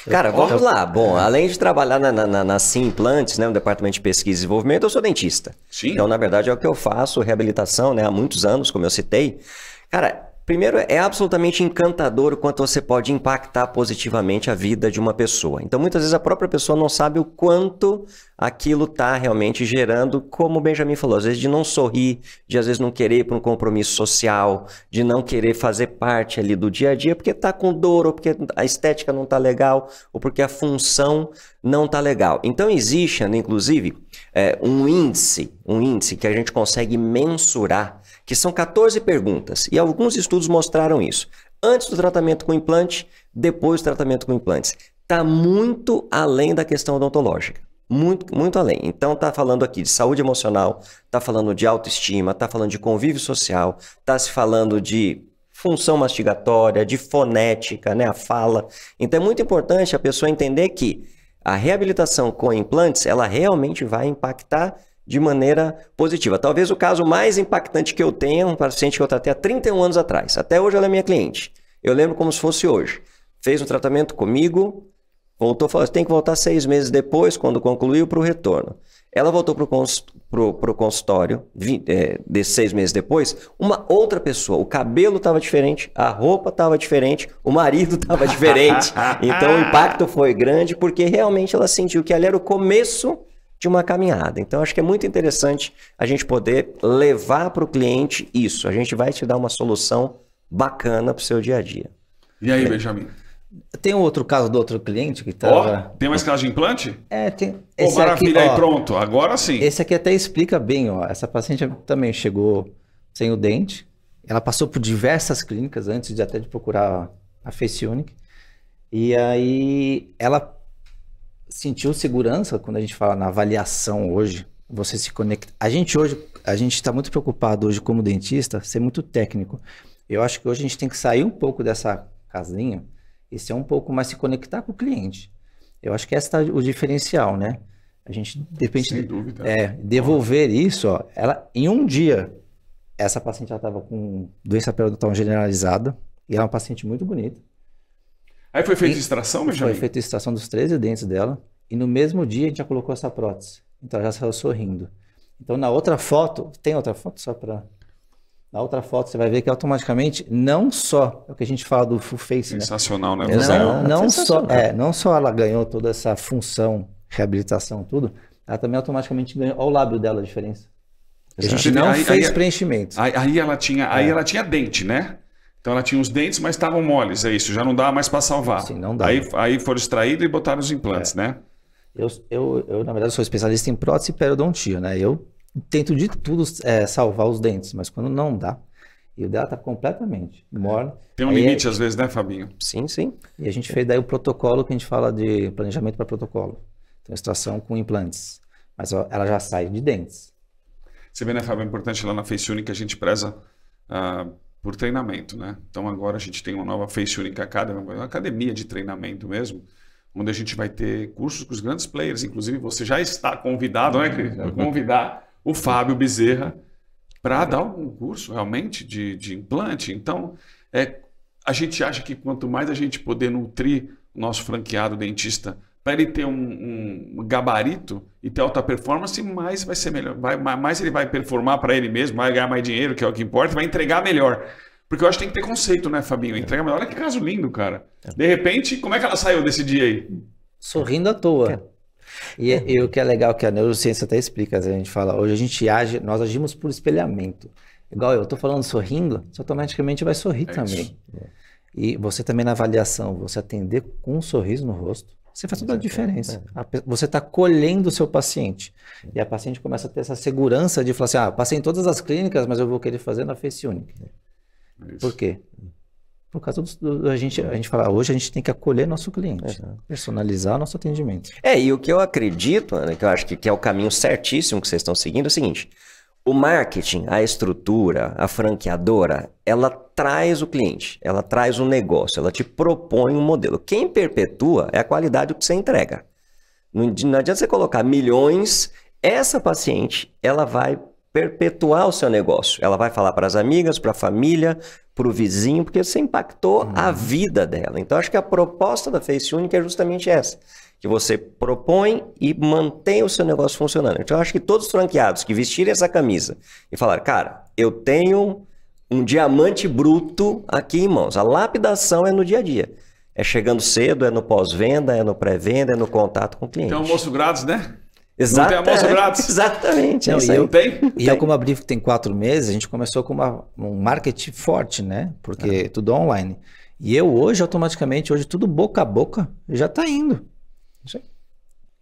Cara, vamos lá. Bom, além de trabalhar na Sim Implantes, né, no Departamento de Pesquisa e Desenvolvimento, eu sou dentista. Sim. Então, na verdade, é o que eu faço, reabilitação, né, há muitos anos, como eu citei. Cara, primeiro, é absolutamente encantador o quanto você pode impactar positivamente a vida de uma pessoa. Então, muitas vezes a própria pessoa não sabe o quanto aquilo está realmente gerando, como o Benjamin falou, às vezes de não sorrir, de às vezes não querer ir para um compromisso social, de não querer fazer parte ali do dia a dia porque está com dor, ou porque a estética não está legal, ou porque a função não está legal. Então, existe, inclusive, um índice que a gente consegue mensurar, que são 14 perguntas, e alguns estudos mostraram isso. Antes do tratamento com implante, depois do tratamento com implantes. Está muito além da questão odontológica. Muito, muito além. Então, está falando aqui de saúde emocional, está falando de autoestima, está falando de convívio social, está se falando de função mastigatória, de fonética, né, a fala. Então, é muito importante a pessoa entender que a reabilitação com implantes, ela realmente vai impactar de maneira positiva. Talvez o caso mais impactante que eu tenha, um paciente que eu tratei há 31 anos atrás. Até hoje ela é minha cliente. Eu lembro como se fosse hoje. Fez um tratamento comigo, Voltou e falou, tem que voltar 6 meses depois, quando concluiu, para o retorno. Ela voltou para o consultório, desses 6 meses depois, uma outra pessoa. O cabelo estava diferente, a roupa estava diferente, o marido estava diferente. Então o impacto foi grande, porque realmente ela sentiu que ali era o começo de uma caminhada. Então acho que é muito interessante a gente poder levar para o cliente isso. A gente vai te dar uma solução bacana para o seu dia a dia. E aí, Benjamin? Tem um outro caso do outro cliente que estava... Tem mais caso de implante? Tem. Maravilha, aqui, aí pronto, agora sim. Esse aqui até explica bem, ó. Essa paciente também chegou sem o dente. Ela passou por diversas clínicas antes de até de procurar a Face Unique. E aí ela sentiu segurança quando a gente fala na avaliação hoje. Você se conecta. A gente está muito preocupado hoje como dentista, ser muito técnico. Eu acho que hoje a gente tem que sair um pouco dessa casinha e ser um pouco mais se conectar com o cliente. Eu acho que esse é o diferencial, né? A gente, de repente, sem dúvida. Devolver isso, ó. Ela, em um dia, essa paciente estava com doença periodontal generalizada e é uma paciente muito bonita. Aí foi feita extração, Benjamin? Foi feita extração dos 13 dentes dela e no mesmo dia a gente já colocou essa prótese. Então ela já saiu sorrindo. Então na outra foto, tem outra foto só para... Na outra foto você vai ver que automaticamente, não só é o que a gente fala do full face, sensacional, né? Não só ela ganhou toda essa função, reabilitação, tudo, ela também automaticamente ganhou. Olha o lábio dela, a diferença. A gente não fez preenchimento. Aí ela tinha dente, né? Então ela tinha os dentes, mas estavam moles, é isso. Já não dá mais para salvar. Sim, não dá. Aí foram extraídos e botaram os implantes, né? Eu, na verdade, sou especialista em prótese e periodontia, né? Eu tento de tudo salvar os dentes, mas quando não dá, e o dela tá completamente mole. Tem um limite às vezes, né, Fabinho? Sim, sim. E a gente fez daí o protocolo que a gente fala de planejamento para protocolo. Então, extração com implantes. Mas ela já sai de dentes. Você vê, né, Fábio? É importante lá na Face Unique que a gente preza por treinamento, né? Então agora a gente tem uma nova Face Unique Academy, uma academia de treinamento mesmo, onde a gente vai ter cursos com os grandes players. Inclusive você já está convidado, né, Cris? Convidar o Fábio Bezerra para dar um curso realmente de implante. Então, a gente acha que quanto mais a gente poder nutrir o nosso franqueado dentista para ele ter um gabarito e ter alta performance, mais vai ser melhor. Mais ele vai performar para ele mesmo, vai ganhar mais dinheiro, que é o que importa, vai entregar melhor. Porque eu acho que tem que ter conceito, né, Fabinho? Entregar melhor. Olha que caso lindo, cara. De repente, como é que ela saiu desse dia aí? Sorrindo à toa. E o que é legal, que a neurociência até explica, a gente fala, hoje nós agimos por espelhamento. Igual eu tô falando sorrindo, você automaticamente vai sorrir também. E você também na avaliação, você atender com um sorriso no rosto, você faz toda a diferença. Você está colhendo o seu paciente. E a paciente começa a ter essa segurança de falar assim, passei em todas as clínicas, mas eu vou querer fazer na Face Unique. Por quê? Por causa a gente fala, hoje a gente tem que acolher nosso cliente, personalizar nosso atendimento. E o que eu acredito, né, que eu acho que é o caminho certíssimo que vocês estão seguindo, é o seguinte: o marketing, a estrutura, a franqueadora, ela traz o cliente, ela traz um negócio, ela te propõe um modelo. Quem perpetua é a qualidade do que você entrega. Não adianta você colocar milhões, essa paciente, ela vai perpetuar o seu negócio. Ela vai falar para as amigas, para a família, para o vizinho, porque você impactou a vida dela. Então, acho que a proposta da Face Unique é justamente essa, que você propõe e mantém o seu negócio funcionando. Então, acho que todos os franqueados que vestirem essa camisa e falarem, cara, eu tenho um diamante bruto aqui em mãos. A lapidação é no dia a dia. É chegando cedo, é no pós-venda, é no pré-venda, é no contato com o cliente. Tem almoço grátis, né? Exato, não tem almoço grátis? Exatamente. Não tem? E eu, como abri tem 4 meses, a gente começou com um marketing forte, né? Porque tudo online. E eu hoje, automaticamente, tudo boca a boca, já está indo.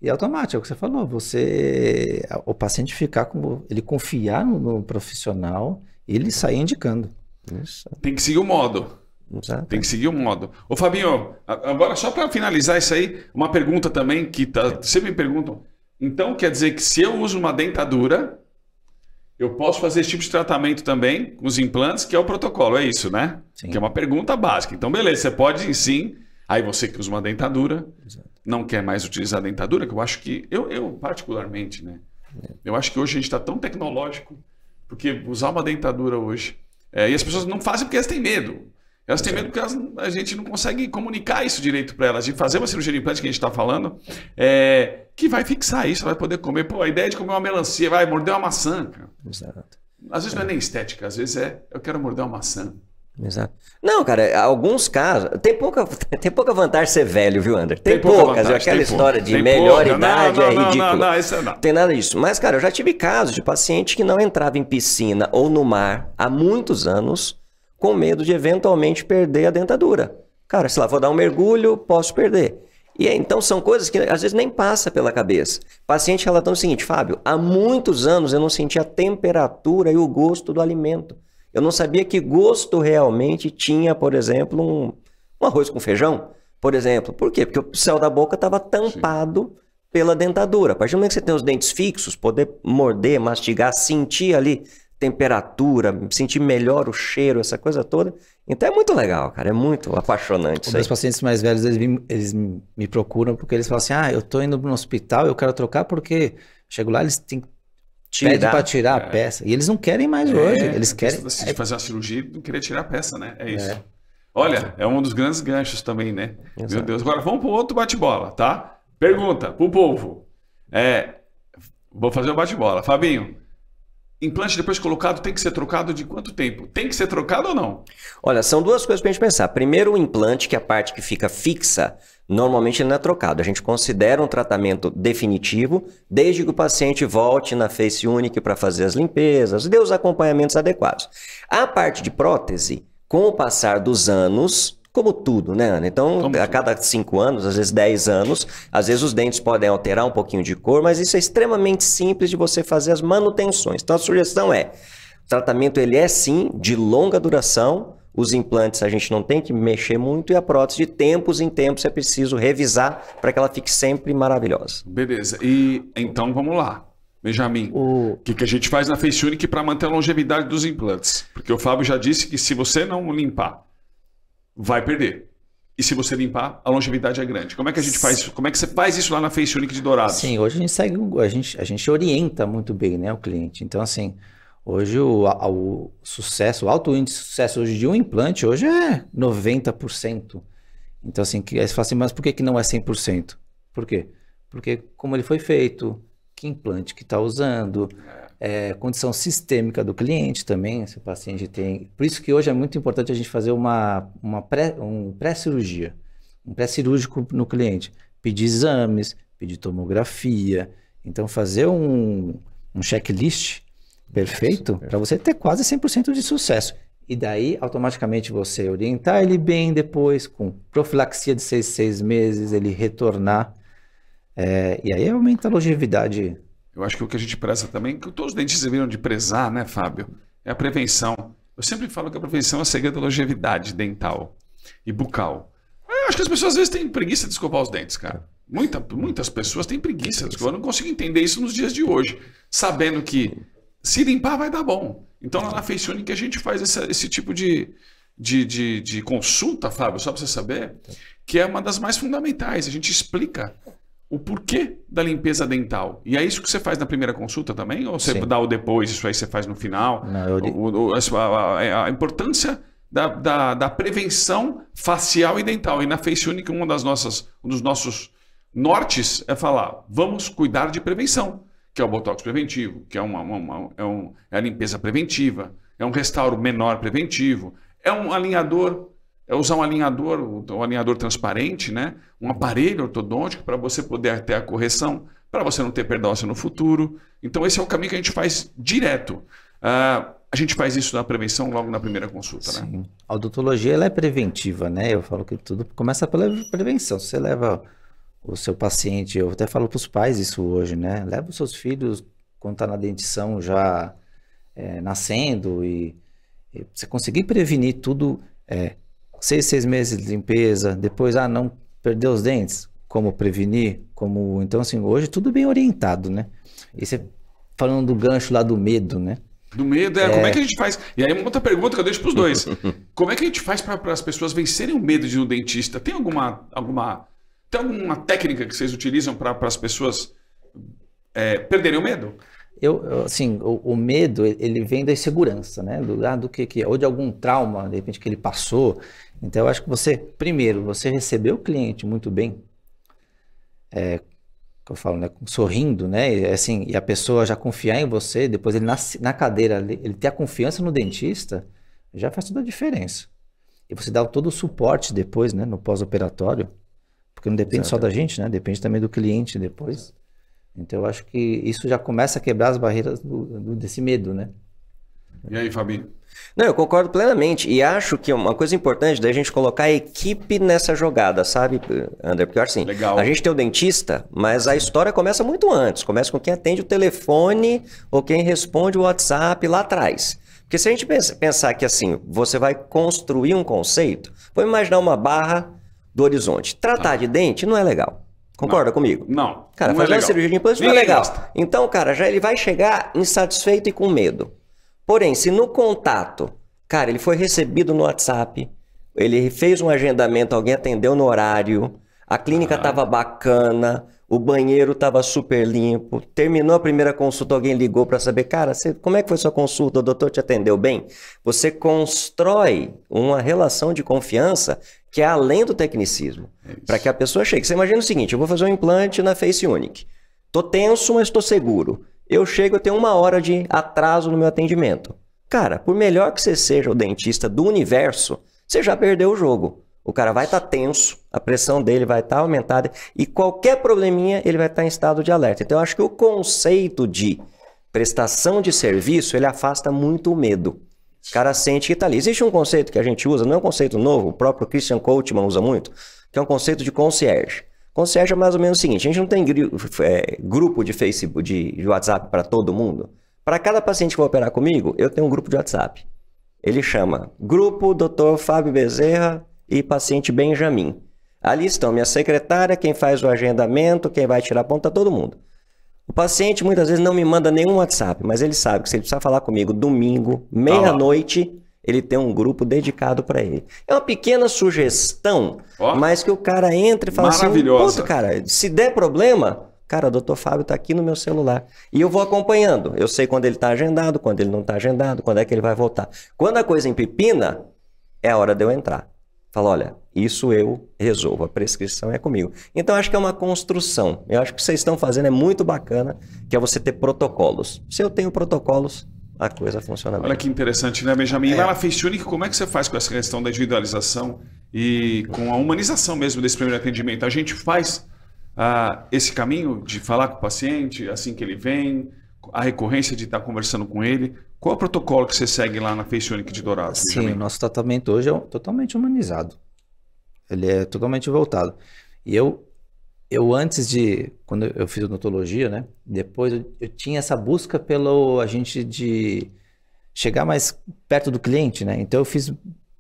E é automático, é o que você falou. O paciente ele confiar no profissional, ele sair indicando. Isso. Tem que seguir o modo. Exato. Tem que seguir o modo. Ô Fabinho, agora só para finalizar isso aí, uma pergunta também que sempre me perguntam. Então quer dizer que se eu uso uma dentadura, eu posso fazer esse tipo de tratamento também com os implantes, que é o protocolo, é isso, né? Sim. Que é uma pergunta básica. Então beleza, você pode sim. Aí você que usa uma dentadura, não quer mais utilizar a dentadura, que eu acho que, eu particularmente, né? Eu acho que hoje a gente está tão tecnológico, porque usar uma dentadura hoje, e as pessoas não fazem porque elas têm medo. Elas têm medo porque a gente não consegue comunicar isso direito para elas. De fazer uma cirurgia de implante que a gente está falando, que vai fixar isso, vai poder comer. Pô, a ideia de comer uma melancia, vai morder uma maçã, cara. Exato. Às vezes não é nem estética, às vezes eu quero morder uma maçã. Exato. Não, cara, alguns casos. Tem pouca vantagem ser velho, viu, André? Tem pouca poucas. vantagem, aquela tem história pouca. de melhor pouca. idade é ridícula. Não, isso não. Tem nada disso. Mas, cara, eu já tive casos de paciente que não entrava em piscina ou no mar há muitos anos com medo de eventualmente perder a dentadura. Cara, se lá vou dar um mergulho, posso perder. E então são coisas que às vezes nem passa pela cabeça. Paciente relatando o seguinte: Fábio, há muitos anos eu não sentia a temperatura e o gosto do alimento. Eu não sabia que gosto realmente tinha, por exemplo, um arroz com feijão, por exemplo. Por quê? Porque o céu da boca estava tampado pela dentadura. A partir do momento que você tem os dentes fixos, poder morder, mastigar, sentir ali temperatura, sentir melhor o cheiro, essa coisa toda. Então é muito legal, cara. É muito apaixonante. Os meus pacientes mais velhos, eles me procuram porque eles falam assim: eu tô indo no hospital, eu quero trocar porque chego lá, eles têm pede para tirar a peça. E eles não querem mais hoje. Eles querem de fazer uma cirurgia e não querer tirar a peça, né? É isso. Olha, é um dos grandes ganchos também, né? Exato. Meu Deus. Agora vamos para o outro bate-bola, tá? Pergunta pro povo. Vou fazer o bate-bola. Fabinho, implante depois colocado tem que ser trocado de quanto tempo? Tem que ser trocado ou não? Olha, são duas coisas para a gente pensar. Primeiro, o implante, que é a parte que fica fixa, normalmente ele não é trocado. A gente considera um tratamento definitivo desde que o paciente volte na Face Unique para fazer as limpezas, dê os acompanhamentos adequados. A parte de prótese, com o passar dos anos, como tudo, né, Ana? Então, a cada 5 anos, às vezes 10 anos, às vezes os dentes podem alterar um pouquinho de cor, mas isso é extremamente simples de você fazer as manutenções. Então, a sugestão o tratamento ele é sim de longa duração. Os implantes a gente não tem que mexer muito e a prótese de tempos em tempos é preciso revisar para que ela fique sempre maravilhosa. Beleza. E então vamos lá. Benjamin, o que a gente faz na Face Unique para manter a longevidade dos implantes? Porque o Fábio já disse que se você não limpar, vai perder. E se você limpar, a longevidade é grande. Como é que a gente faz isso? Como é que você faz isso lá na Face Unique de Dourados? Sim, hoje a gente segue, a gente orienta muito bem, né, o cliente. Então, assim, hoje o sucesso, o alto índice de sucesso hoje de um implante hoje é 90%. Então, assim, aí você fala assim, mas por que não é 100%? Por quê? Porque como ele foi feito, que implante que está usando, condição sistêmica do cliente também, se o paciente tem... Por isso que hoje é muito importante a gente fazer um pré-cirurgia, um pré-cirúrgico no cliente. Pedir exames, pedir tomografia. Então, fazer um checklist perfeito para você ter quase 100% de sucesso. E daí, automaticamente, você orientar ele bem depois, com profilaxia de 6 meses, ele retornar. E aí aumenta a longevidade. Eu acho que o que a gente preza também, que todos os dentistas deveriam de prezar, né, Fábio? É a prevenção. Eu sempre falo que a prevenção é o segredo da longevidade dental e bucal. Eu acho que as pessoas às vezes têm preguiça de escovar os dentes, cara. Muitas pessoas têm preguiça de escovar. Eu não consigo entender isso nos dias de hoje, sabendo que se limpar vai dar bom. Então lá na Face Unique a gente faz esse tipo de consulta, Fábio, só para você saber, que é uma das mais fundamentais. A gente explica o porquê da limpeza dental. E é isso que você faz na primeira consulta também? Ou você dá o depois, isso aí você faz no final? Não, a importância da prevenção facial e dental. E na Face Unique, um dos nossos nortes é falar, vamos cuidar de prevenção, que é o botox preventivo, que é a limpeza preventiva, é um restauro menor preventivo, é um alinhador, é usar um alinhador transparente, né? Um aparelho ortodôntico para você poder ter a correção, para você não ter perda óssea no futuro. Então esse é o caminho que a gente faz direto. A gente faz isso na prevenção logo na primeira consulta, Sim. né? A odontologia ela é preventiva, né? Eu falo que tudo começa pela prevenção. Se você leva o seu paciente, eu até falo para os pais isso hoje, né? Leva os seus filhos quando está na dentição já nascendo e você conseguir prevenir tudo, 6 meses de limpeza, depois, não perder os dentes, como prevenir, então assim, hoje tudo bem orientado, né? E você falando do gancho lá do medo, né? Do medo, como é que a gente faz? E aí uma outra pergunta que eu deixo para os dois. Como é que a gente faz para as pessoas vencerem o medo de ir no dentista? Tem alguma técnica que vocês utilizam para as pessoas perderem o medo? Assim, o medo, ele vem da insegurança, né? Do que ou de algum trauma, de repente, que ele passou. Então, eu acho que primeiro, você recebeu o cliente muito bem, que eu falo, né? Sorrindo, né? E, assim, e a pessoa já confiar em você, depois ele na cadeira, ele ter a confiança no dentista, já faz toda a diferença. E você dá todo o suporte depois, né? No pós-operatório, porque não depende só da gente, né? Depende também do cliente depois. Então, eu acho que isso já começa a quebrar as barreiras desse medo, né? E aí, Fabi? Não, eu concordo plenamente. E acho que uma coisa importante da gente colocar a equipe nessa jogada, sabe, André? Porque assim, Legal. A gente tem o dentista, mas a história começa muito antes. Começa com quem atende o telefone ou quem responde o WhatsApp lá atrás. Porque se a gente pensar que assim, você vai construir um conceito, vamos imaginar uma barra do horizonte. Tratar de dente não é legal. Concorda comigo? Não. Cara, não fazer uma cirurgia de implante não é legal. Então, cara, já ele vai chegar insatisfeito e com medo. Porém, se no contato, cara, ele foi recebido no WhatsApp, ele fez um agendamento, alguém atendeu no horário, a clínica estava bacana, o banheiro estava super limpo, terminou a primeira consulta, alguém ligou para saber, cara, como é que foi sua consulta? O doutor te atendeu bem? Você constrói uma relação de confiança que é além do tecnicismo, para que a pessoa chegue. Você imagina o seguinte, eu vou fazer um implante na Face Unique, tô tenso, mas estou seguro. Eu chego, eu tenho 1 hora de atraso no meu atendimento. Cara, por melhor que você seja o dentista do universo, você já perdeu o jogo. O cara vai estar tenso, a pressão dele vai estar aumentada e qualquer probleminha ele vai estar em estado de alerta. Então eu acho que o conceito de prestação de serviço, ele afasta muito o medo. O cara sente que está ali. Existe um conceito que a gente usa, não é um conceito novo, o próprio Christian Coachman usa muito, que é um conceito de concierge. Concierge é mais ou menos o seguinte, a gente não tem grupo de Facebook, de WhatsApp para todo mundo. Para cada paciente que vai operar comigo, eu tenho um grupo de WhatsApp. Ele chama Grupo Dr. Fábio Bezerra e paciente Benjamin. Ali estão minha secretária, quem faz o agendamento, quem vai tirar a ponta, todo mundo. O paciente muitas vezes não me manda nenhum WhatsApp, mas ele sabe que se ele precisar falar comigo domingo, meia-noite, ele tem um grupo dedicado para ele. É uma pequena sugestão, mas que o cara entra e fala assim, puta, cara, se der problema, cara, o doutor Fábio está aqui no meu celular. E eu vou acompanhando. Eu sei quando ele está agendado, quando ele não está agendado, quando é que ele vai voltar. Quando a coisa empipina, é a hora de eu entrar. Fala, olha, isso eu resolvo, a prescrição é comigo. Então, acho que é uma construção. Eu acho que o que vocês estão fazendo é muito bacana, que é você ter protocolos. Se eu tenho protocolos, a coisa funciona bem. Olha que interessante, né, Benjamin? Lá na Face Unique, como é que você faz com essa questão da individualização e com a humanização mesmo desse primeiro atendimento? A gente faz esse caminho de falar com o paciente assim que ele vem, a recorrência de estar conversando com ele. Qual é o protocolo que você segue lá na Face Unique de Dourados? Sim, Benjamin? O nosso tratamento hoje é totalmente humanizado. Ele é totalmente voltado. E eu antes de... Quando eu fiz odontologia, né? Depois eu tinha essa busca pelo a gente de chegar mais perto do cliente, né? Então eu fiz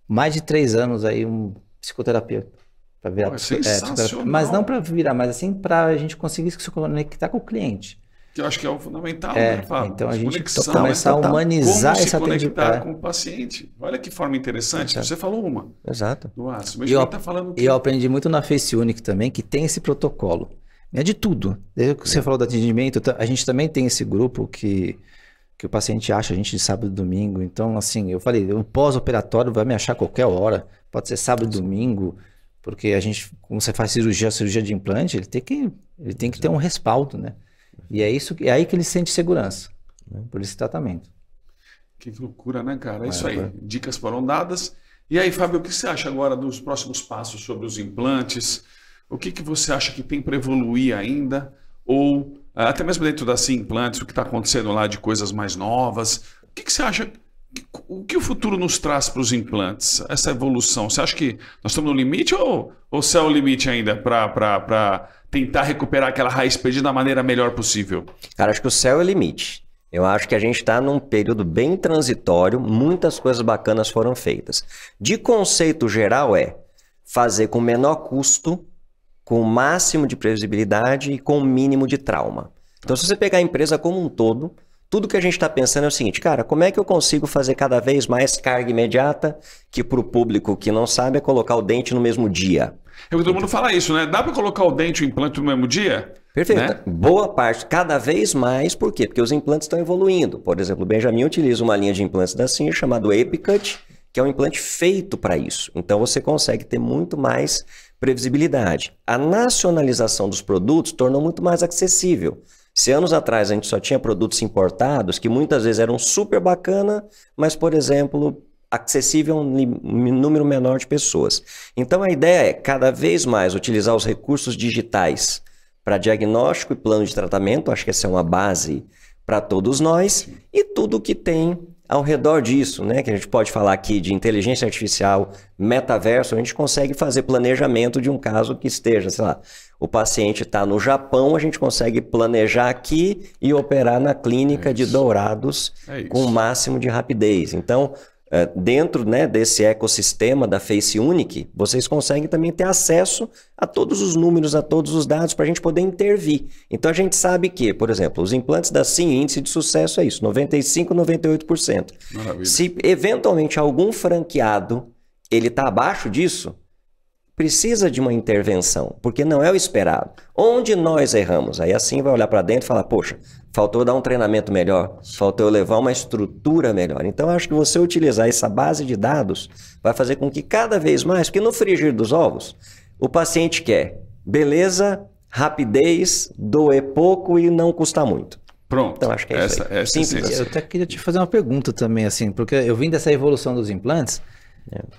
mais de 3 anos aí um psicoterapeuta. Para virar mas não para virar, mas assim para a gente conseguir se conectar com o cliente. Que eu acho que é o fundamental, né, Fábio? Então a gente começar a humanizar esse atendimento. Como se conectar com o paciente. Olha que forma interessante. Exato. Você falou uma. Exato. Mas tá falando eu aprendi muito na Face Unique também, que tem esse protocolo. É de tudo. Desde que você falou do atendimento, a gente também tem esse grupo que o paciente acha a gente de sábado e domingo. Então, assim, eu falei, o pós-operatório vai me achar qualquer hora. Pode ser sábado e domingo. Porque a gente, como você faz cirurgia de implante, ele tem que ter um respaldo, né? E é aí que ele sente segurança, por esse tratamento. Que loucura, né, cara? É isso aí. Dicas foram dadas. E aí, Fábio, o que você acha agora dos próximos passos sobre os implantes? O que você acha que tem para evoluir ainda? Ou até mesmo dentro das implantes, o que está acontecendo lá de coisas mais novas? O que você acha? O que o futuro nos traz para os implantes? Essa evolução, você acha que nós estamos no limite ou o céu é o limite ainda para tentar recuperar aquela raiz perdida da maneira melhor possível? Cara, acho que o céu é o limite. Eu acho que a gente está num período bem transitório, muitas coisas bacanas foram feitas. De conceito geral fazer com menor custo, com o máximo de previsibilidade e com o mínimo de trauma. Então, se você pegar a empresa como um todo, Tudo que a gente está pensando é o seguinte, cara, como é que eu consigo fazer cada vez mais carga imediata, que para o público que não sabe é colocar o dente no mesmo dia? Todo mundo fala isso, né? Dá para colocar o dente e o implante no mesmo dia? Perfeito. Né? Boa parte, cada vez mais, por quê? Porque os implantes estão evoluindo. Por exemplo, o Benjamin utiliza uma linha de implantes da Singer chamado EpiCut, que é um implante feito para isso. Então você consegue ter muito mais previsibilidade. A nacionalização dos produtos tornou muito mais acessível. Se anos atrás a gente só tinha produtos importados, que muitas vezes eram super bacana, mas, por exemplo, acessível a um número menor de pessoas. Então a ideia é cada vez mais utilizar os recursos digitais para diagnóstico e plano de tratamento, acho que essa é uma base para todos nós, e tudo que tem ao redor disso, né? Que a gente pode falar aqui de inteligência artificial, metaverso, a gente consegue fazer planejamento de um caso que esteja, sei lá, o paciente está no Japão, a gente consegue planejar aqui e operar na clínica de Dourados com o máximo de rapidez. Então, dentro, né, desse ecossistema da Face Unique, vocês conseguem também ter acesso a todos os números, a todos os dados para a gente poder intervir. Então a gente sabe que, por exemplo, os implantes da Sim, índice de sucesso é isso, 95%, 98%. Maravilha. Se eventualmente algum franqueado ele está abaixo disso, precisa de uma intervenção, porque não é o esperado. Onde nós erramos? Aí assim vai olhar para dentro e falar, poxa, faltou dar um treinamento melhor, faltou eu levar uma estrutura melhor. Então, eu acho que você utilizar essa base de dados vai fazer com que cada vez mais, porque no frigir dos ovos, o paciente quer beleza, rapidez, doer pouco e não custar muito. Pronto. Então, acho que é isso aí. Simples. Eu até queria te fazer uma pergunta também, assim, porque eu vim dessa evolução dos implantes,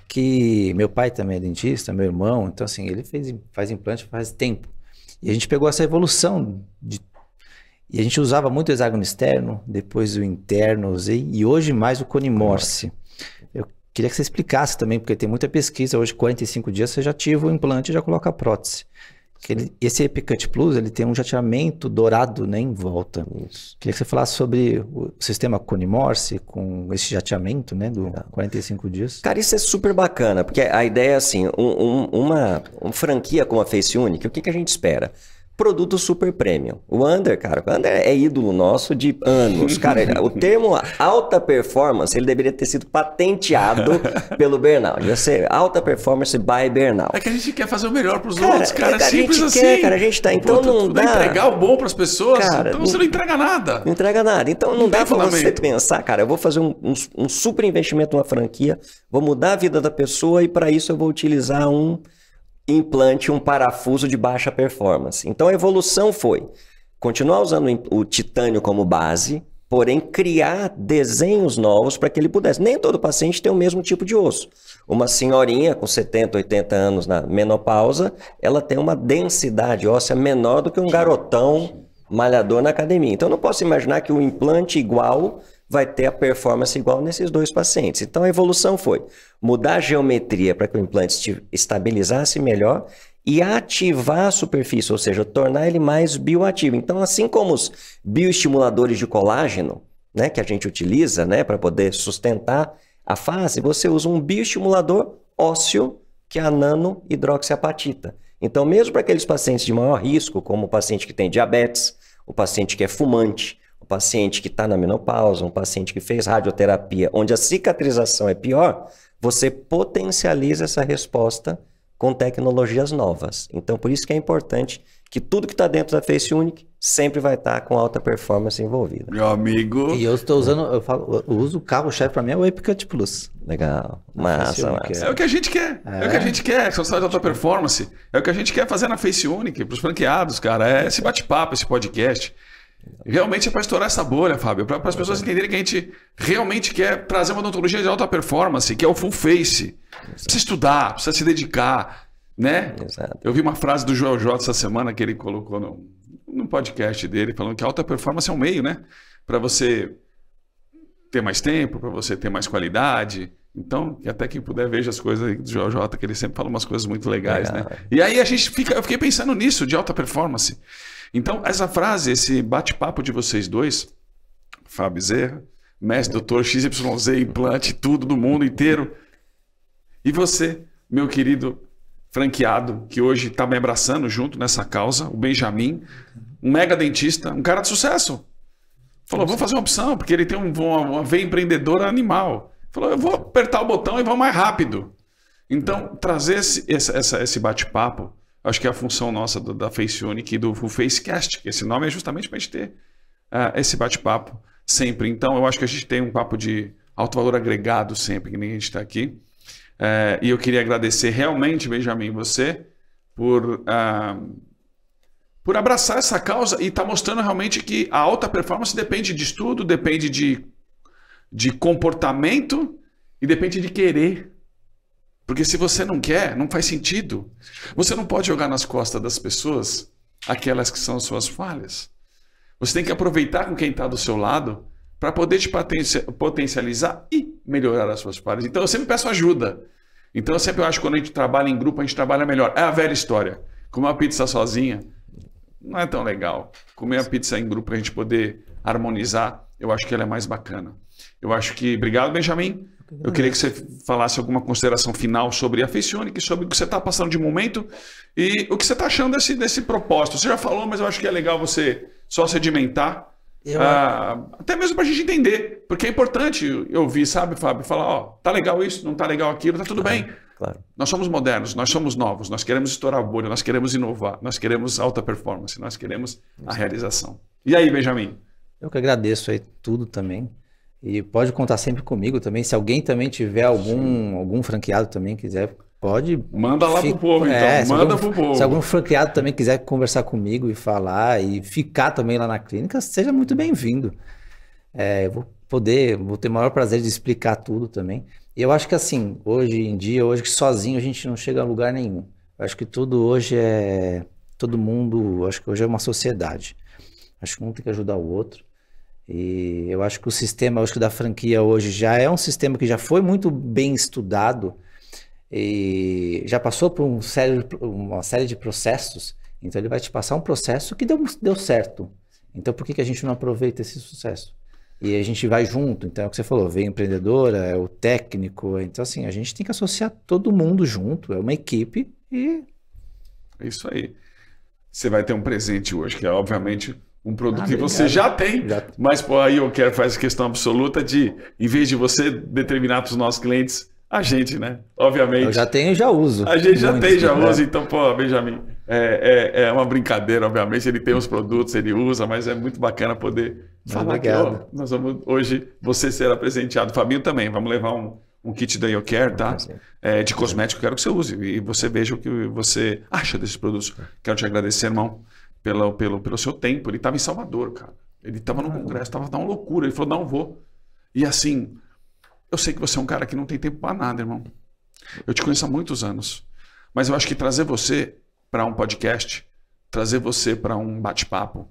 que meu pai também é dentista, meu irmão, então assim, ele faz implante faz tempo. E a gente pegou essa evolução e a gente usava muito o hexágono externo, depois o interno usei, e hoje mais o cone Morse. Eu queria que você explicasse também, porque tem muita pesquisa, hoje 45 dias você já ativa o implante e já coloca a prótese. Esse EpiCut Plus, ele tem um jateamento dourado, né, em volta. Isso. Queria que você falasse sobre o sistema cone Morse com esse jateamento, né, do 45 dias. Cara, isso é super bacana, porque a ideia é assim, uma franquia como a Face Unique, o que a gente espera? Produto super premium. O Under, cara, o Under é ídolo nosso de anos. Cara, o termo alta performance, ele deveria ter sido patenteado pelo Bernal. Devia ser alta performance by Bernal. É que a gente quer fazer o melhor pros outros, cara. É simples a gente assim. Quer, cara, a gente tá. Então não dá. Entregar o bom pras pessoas, cara, então você não entrega nada. Não entrega nada. Então não dá pra você pensar, cara, eu vou fazer um super investimento numa franquia, vou mudar a vida da pessoa e para isso eu vou utilizar um implante, um parafuso de baixa performance. Então a evolução foi continuar usando o titânio como base, porém criar desenhos novos para que ele pudesse. Nem todo paciente tem o mesmo tipo de osso. Uma senhorinha com 70, 80 anos na menopausa, ela tem uma densidade óssea menor do que um garotão malhador na academia. Então eu não posso imaginar que o implante igual vai ter a performance igual nesses dois pacientes. Então a evolução foi mudar a geometria para que o implante estabilizasse melhor e ativar a superfície, ou seja, tornar ele mais bioativo. Então, assim como os bioestimuladores de colágeno, né, que a gente utiliza, né, para poder sustentar a face, você usa um bioestimulador ósseo, que é a nanohidroxiapatita. Então, mesmo para aqueles pacientes de maior risco, como o paciente que tem diabetes, o paciente que é fumante, o paciente que está na menopausa, um paciente que fez radioterapia, onde a cicatrização é pior, você potencializa essa resposta com tecnologias novas. Então, por isso que é importante que tudo que está dentro da Face Unique sempre vai estar com alta performance envolvida. Meu amigo... E eu estou usando, eu uso o carro-chefe para mim, é o EpiCut Plus. Legal. Massa. É o que a gente quer. É o que a gente quer, só de alta performance. É o que a gente quer fazer na Face Unique, para os franqueados, cara. É esse bate-papo, esse podcast. Realmente é para estourar essa bolha, Fábio, para as pessoas entenderem que a gente realmente quer trazer uma odontologia de alta performance, que é o full face. Precisa estudar, precisa se dedicar, né? Exato. Eu vi uma frase do Joel J essa semana que ele colocou no podcast dele, falando que a alta performance é um meio, né? Para você ter mais tempo, para você ter mais qualidade. Então, que até quem puder veja as coisas aí do Joel J, que ele sempre fala umas coisas muito legais, né? E aí eu fiquei pensando nisso, de alta performance. Então, essa frase, esse bate-papo de vocês dois, Fábio Zerra, mestre, doutor, XYZ, implante, tudo do mundo inteiro. E você, meu querido franqueado, que hoje está me abraçando junto nessa causa, o Benjamin, um mega dentista, um cara de sucesso. Falou, vou fazer uma opção, porque ele tem uma veia empreendedora animal. Falou, eu vou apertar o botão e vou mais rápido. Então, trazer esse bate-papo, acho que é a função nossa da FaceUnic e do FaceCast, que esse nome é justamente para a gente ter esse bate-papo sempre. Então, eu acho que a gente tem um papo de alto valor agregado sempre, que nem a gente está aqui. E eu queria agradecer realmente, Benjamin, você, por abraçar essa causa e estar mostrando realmente que a alta performance depende de estudo, depende de comportamento e depende de querer. Porque se você não quer, não faz sentido. Você não pode jogar nas costas das pessoas aquelas que são as suas falhas. Você tem que aproveitar com quem está do seu lado para poder te potencializar e melhorar as suas falhas. Então eu sempre peço ajuda. Então eu sempre acho que quando a gente trabalha em grupo, a gente trabalha melhor. É a velha história. Comer uma pizza sozinha não é tão legal. Comer a pizza em grupo para a gente poder harmonizar, eu acho que ela é mais bacana. Eu acho que... Obrigado, Benjamin. Eu queria que você falasse alguma consideração final sobre a FaceUnic, sobre o que você está passando de momento e o que você está achando desse propósito. Você já falou, mas eu acho que é legal você só sedimentar, até mesmo para a gente entender, porque é importante eu ouvir, sabe, Fábio, falar, ó, tá legal isso, não tá legal aquilo, tá tudo bem. Claro. Nós somos modernos, nós somos novos, nós queremos estourar a bolha, nós queremos inovar, nós queremos alta performance, nós queremos a realização. E aí, Benjamin? Eu que agradeço aí tudo também. E pode contar sempre comigo também. Se alguém também tiver algum franqueado também quiser, pode... Manda lá pro povo, então. Manda pro povo. Se algum franqueado também quiser conversar comigo e falar e ficar também lá na clínica, seja muito bem-vindo. Eu vou ter o maior prazer de explicar tudo também. E eu acho que assim, hoje em dia, hoje que sozinho a gente não chega a lugar nenhum. Eu acho que tudo hoje todo mundo, acho que hoje é uma sociedade. Acho que um tem que ajudar o outro. E eu acho que o sistema, acho que da franquia hoje já é um sistema que já foi muito bem estudado e já passou por uma série de processos. Então ele vai te passar um processo que deu certo. Então por que a gente não aproveita esse sucesso? E a gente vai junto. Então é o que você falou, vem empreendedora, é o técnico. Então assim, a gente tem que associar todo mundo junto, é uma equipe e... É isso aí. Você vai ter um presente hoje, que é obviamente... um produto que você já tem, mas pô, aí eu quero fazer questão absoluta de, em vez de você determinar para os nossos clientes, a gente, né? Obviamente. Eu já tenho e já uso. A gente já tem, já usa, então, pô, Benjamin, é uma brincadeira, obviamente, ele tem os produtos, ele usa, mas é muito bacana poder falar que, ó, nós vamos hoje, você será presenteado, Fabinho também, vamos levar um kit da IoCare, tá? De cosmético, quero que você use, e você veja o que você acha desses produtos. Quero te agradecer, irmão. Pelo seu tempo. Ele estava em Salvador, cara. Ele estava no congresso, estava uma loucura. Ele falou, não vou. E assim, eu sei que você é um cara que não tem tempo para nada, irmão. Eu te conheço há muitos anos. Mas eu acho que trazer você para um podcast, trazer você para um bate-papo,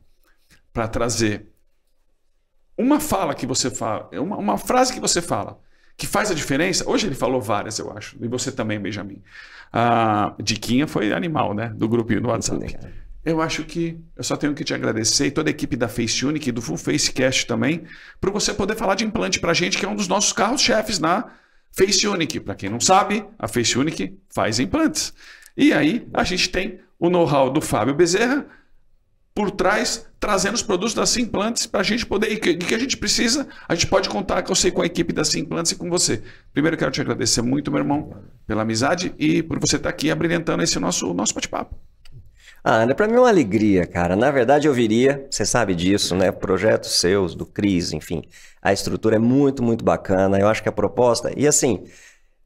para trazer uma fala que você fala, uma frase que você fala, que faz a diferença. Hoje ele falou várias, eu acho. E você também, Benjamin. A Diquinha foi animal, né? Do grupinho do WhatsApp. Eu acho que eu só tenho que te agradecer e toda a equipe da FaceUnic e do Full FaceCast também, por você poder falar de implante para a gente, que é um dos nossos carros-chefes na FaceUnic. Para quem não sabe, a FaceUnic faz implantes. E aí a gente tem o know-how do Fábio Bezerra por trás, trazendo os produtos da Simplantes para a gente poder, e que a gente precisa, a gente pode contar, que eu sei, com a equipe da Simplantes e com você. Primeiro eu quero te agradecer muito, meu irmão, pela amizade e por você estar aqui abrilhantando esse nosso bate-papo. André, para mim é uma alegria, cara. Na verdade, eu viria, você sabe disso, né? Projetos seus, do Cris, enfim. A estrutura é muito, muito bacana. Eu acho que a proposta... E assim,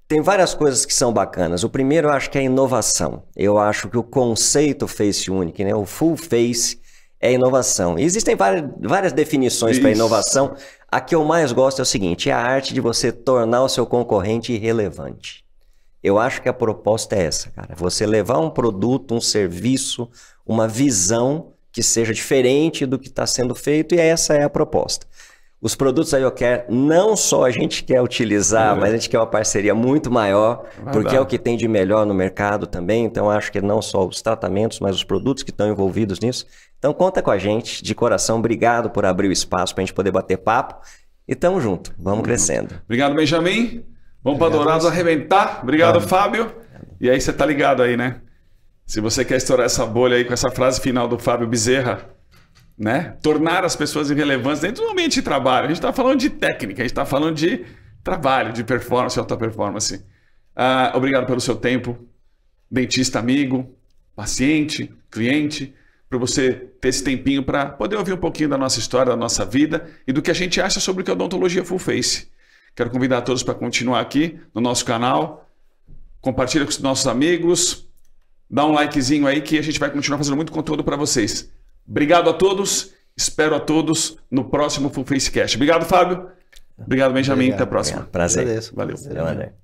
tem várias coisas que são bacanas. O primeiro, eu acho que é a inovação. Eu acho que o conceito FaceUnic, né? O Full Face é inovação. E existem várias definições para inovação. A que eu mais gosto é o seguinte, é a arte de você tornar o seu concorrente irrelevante. Eu acho que a proposta é essa, cara. Você levar um produto, um serviço, uma visão que seja diferente do que está sendo feito, e essa é a proposta. Os produtos da IoCare, não só a gente quer utilizar, mas a gente quer uma parceria muito maior, porque é o que tem de melhor no mercado também. Então, acho que não só os tratamentos, mas os produtos que estão envolvidos nisso. Então, conta com a gente, de coração. Obrigado por abrir o espaço para a gente poder bater papo. E tamo junto, vamos crescendo. Obrigado, Benjamin. Vamos para Dourados arrebentar. Obrigado, Fábio. E aí você tá ligado aí, né? Se você quer estourar essa bolha aí com essa frase final do Fábio Bezerra, né? Tornar as pessoas irrelevantes dentro do ambiente de trabalho. A gente está falando de técnica, a gente está falando de trabalho, de performance, alta performance. Obrigado pelo seu tempo, dentista amigo, paciente, cliente, para você ter esse tempinho para poder ouvir um pouquinho da nossa história, da nossa vida e do que a gente acha sobre o que é odontologia full face. Quero convidar todos para continuar aqui no nosso canal, compartilha com os nossos amigos, dá um likezinho aí que a gente vai continuar fazendo muito conteúdo para vocês. Obrigado a todos, espero a todos no próximo Full Face Cast. Obrigado, Fábio. Obrigado, Benjamin. Até a próxima. Prazer. Agradeço. Valeu. Valeu, André.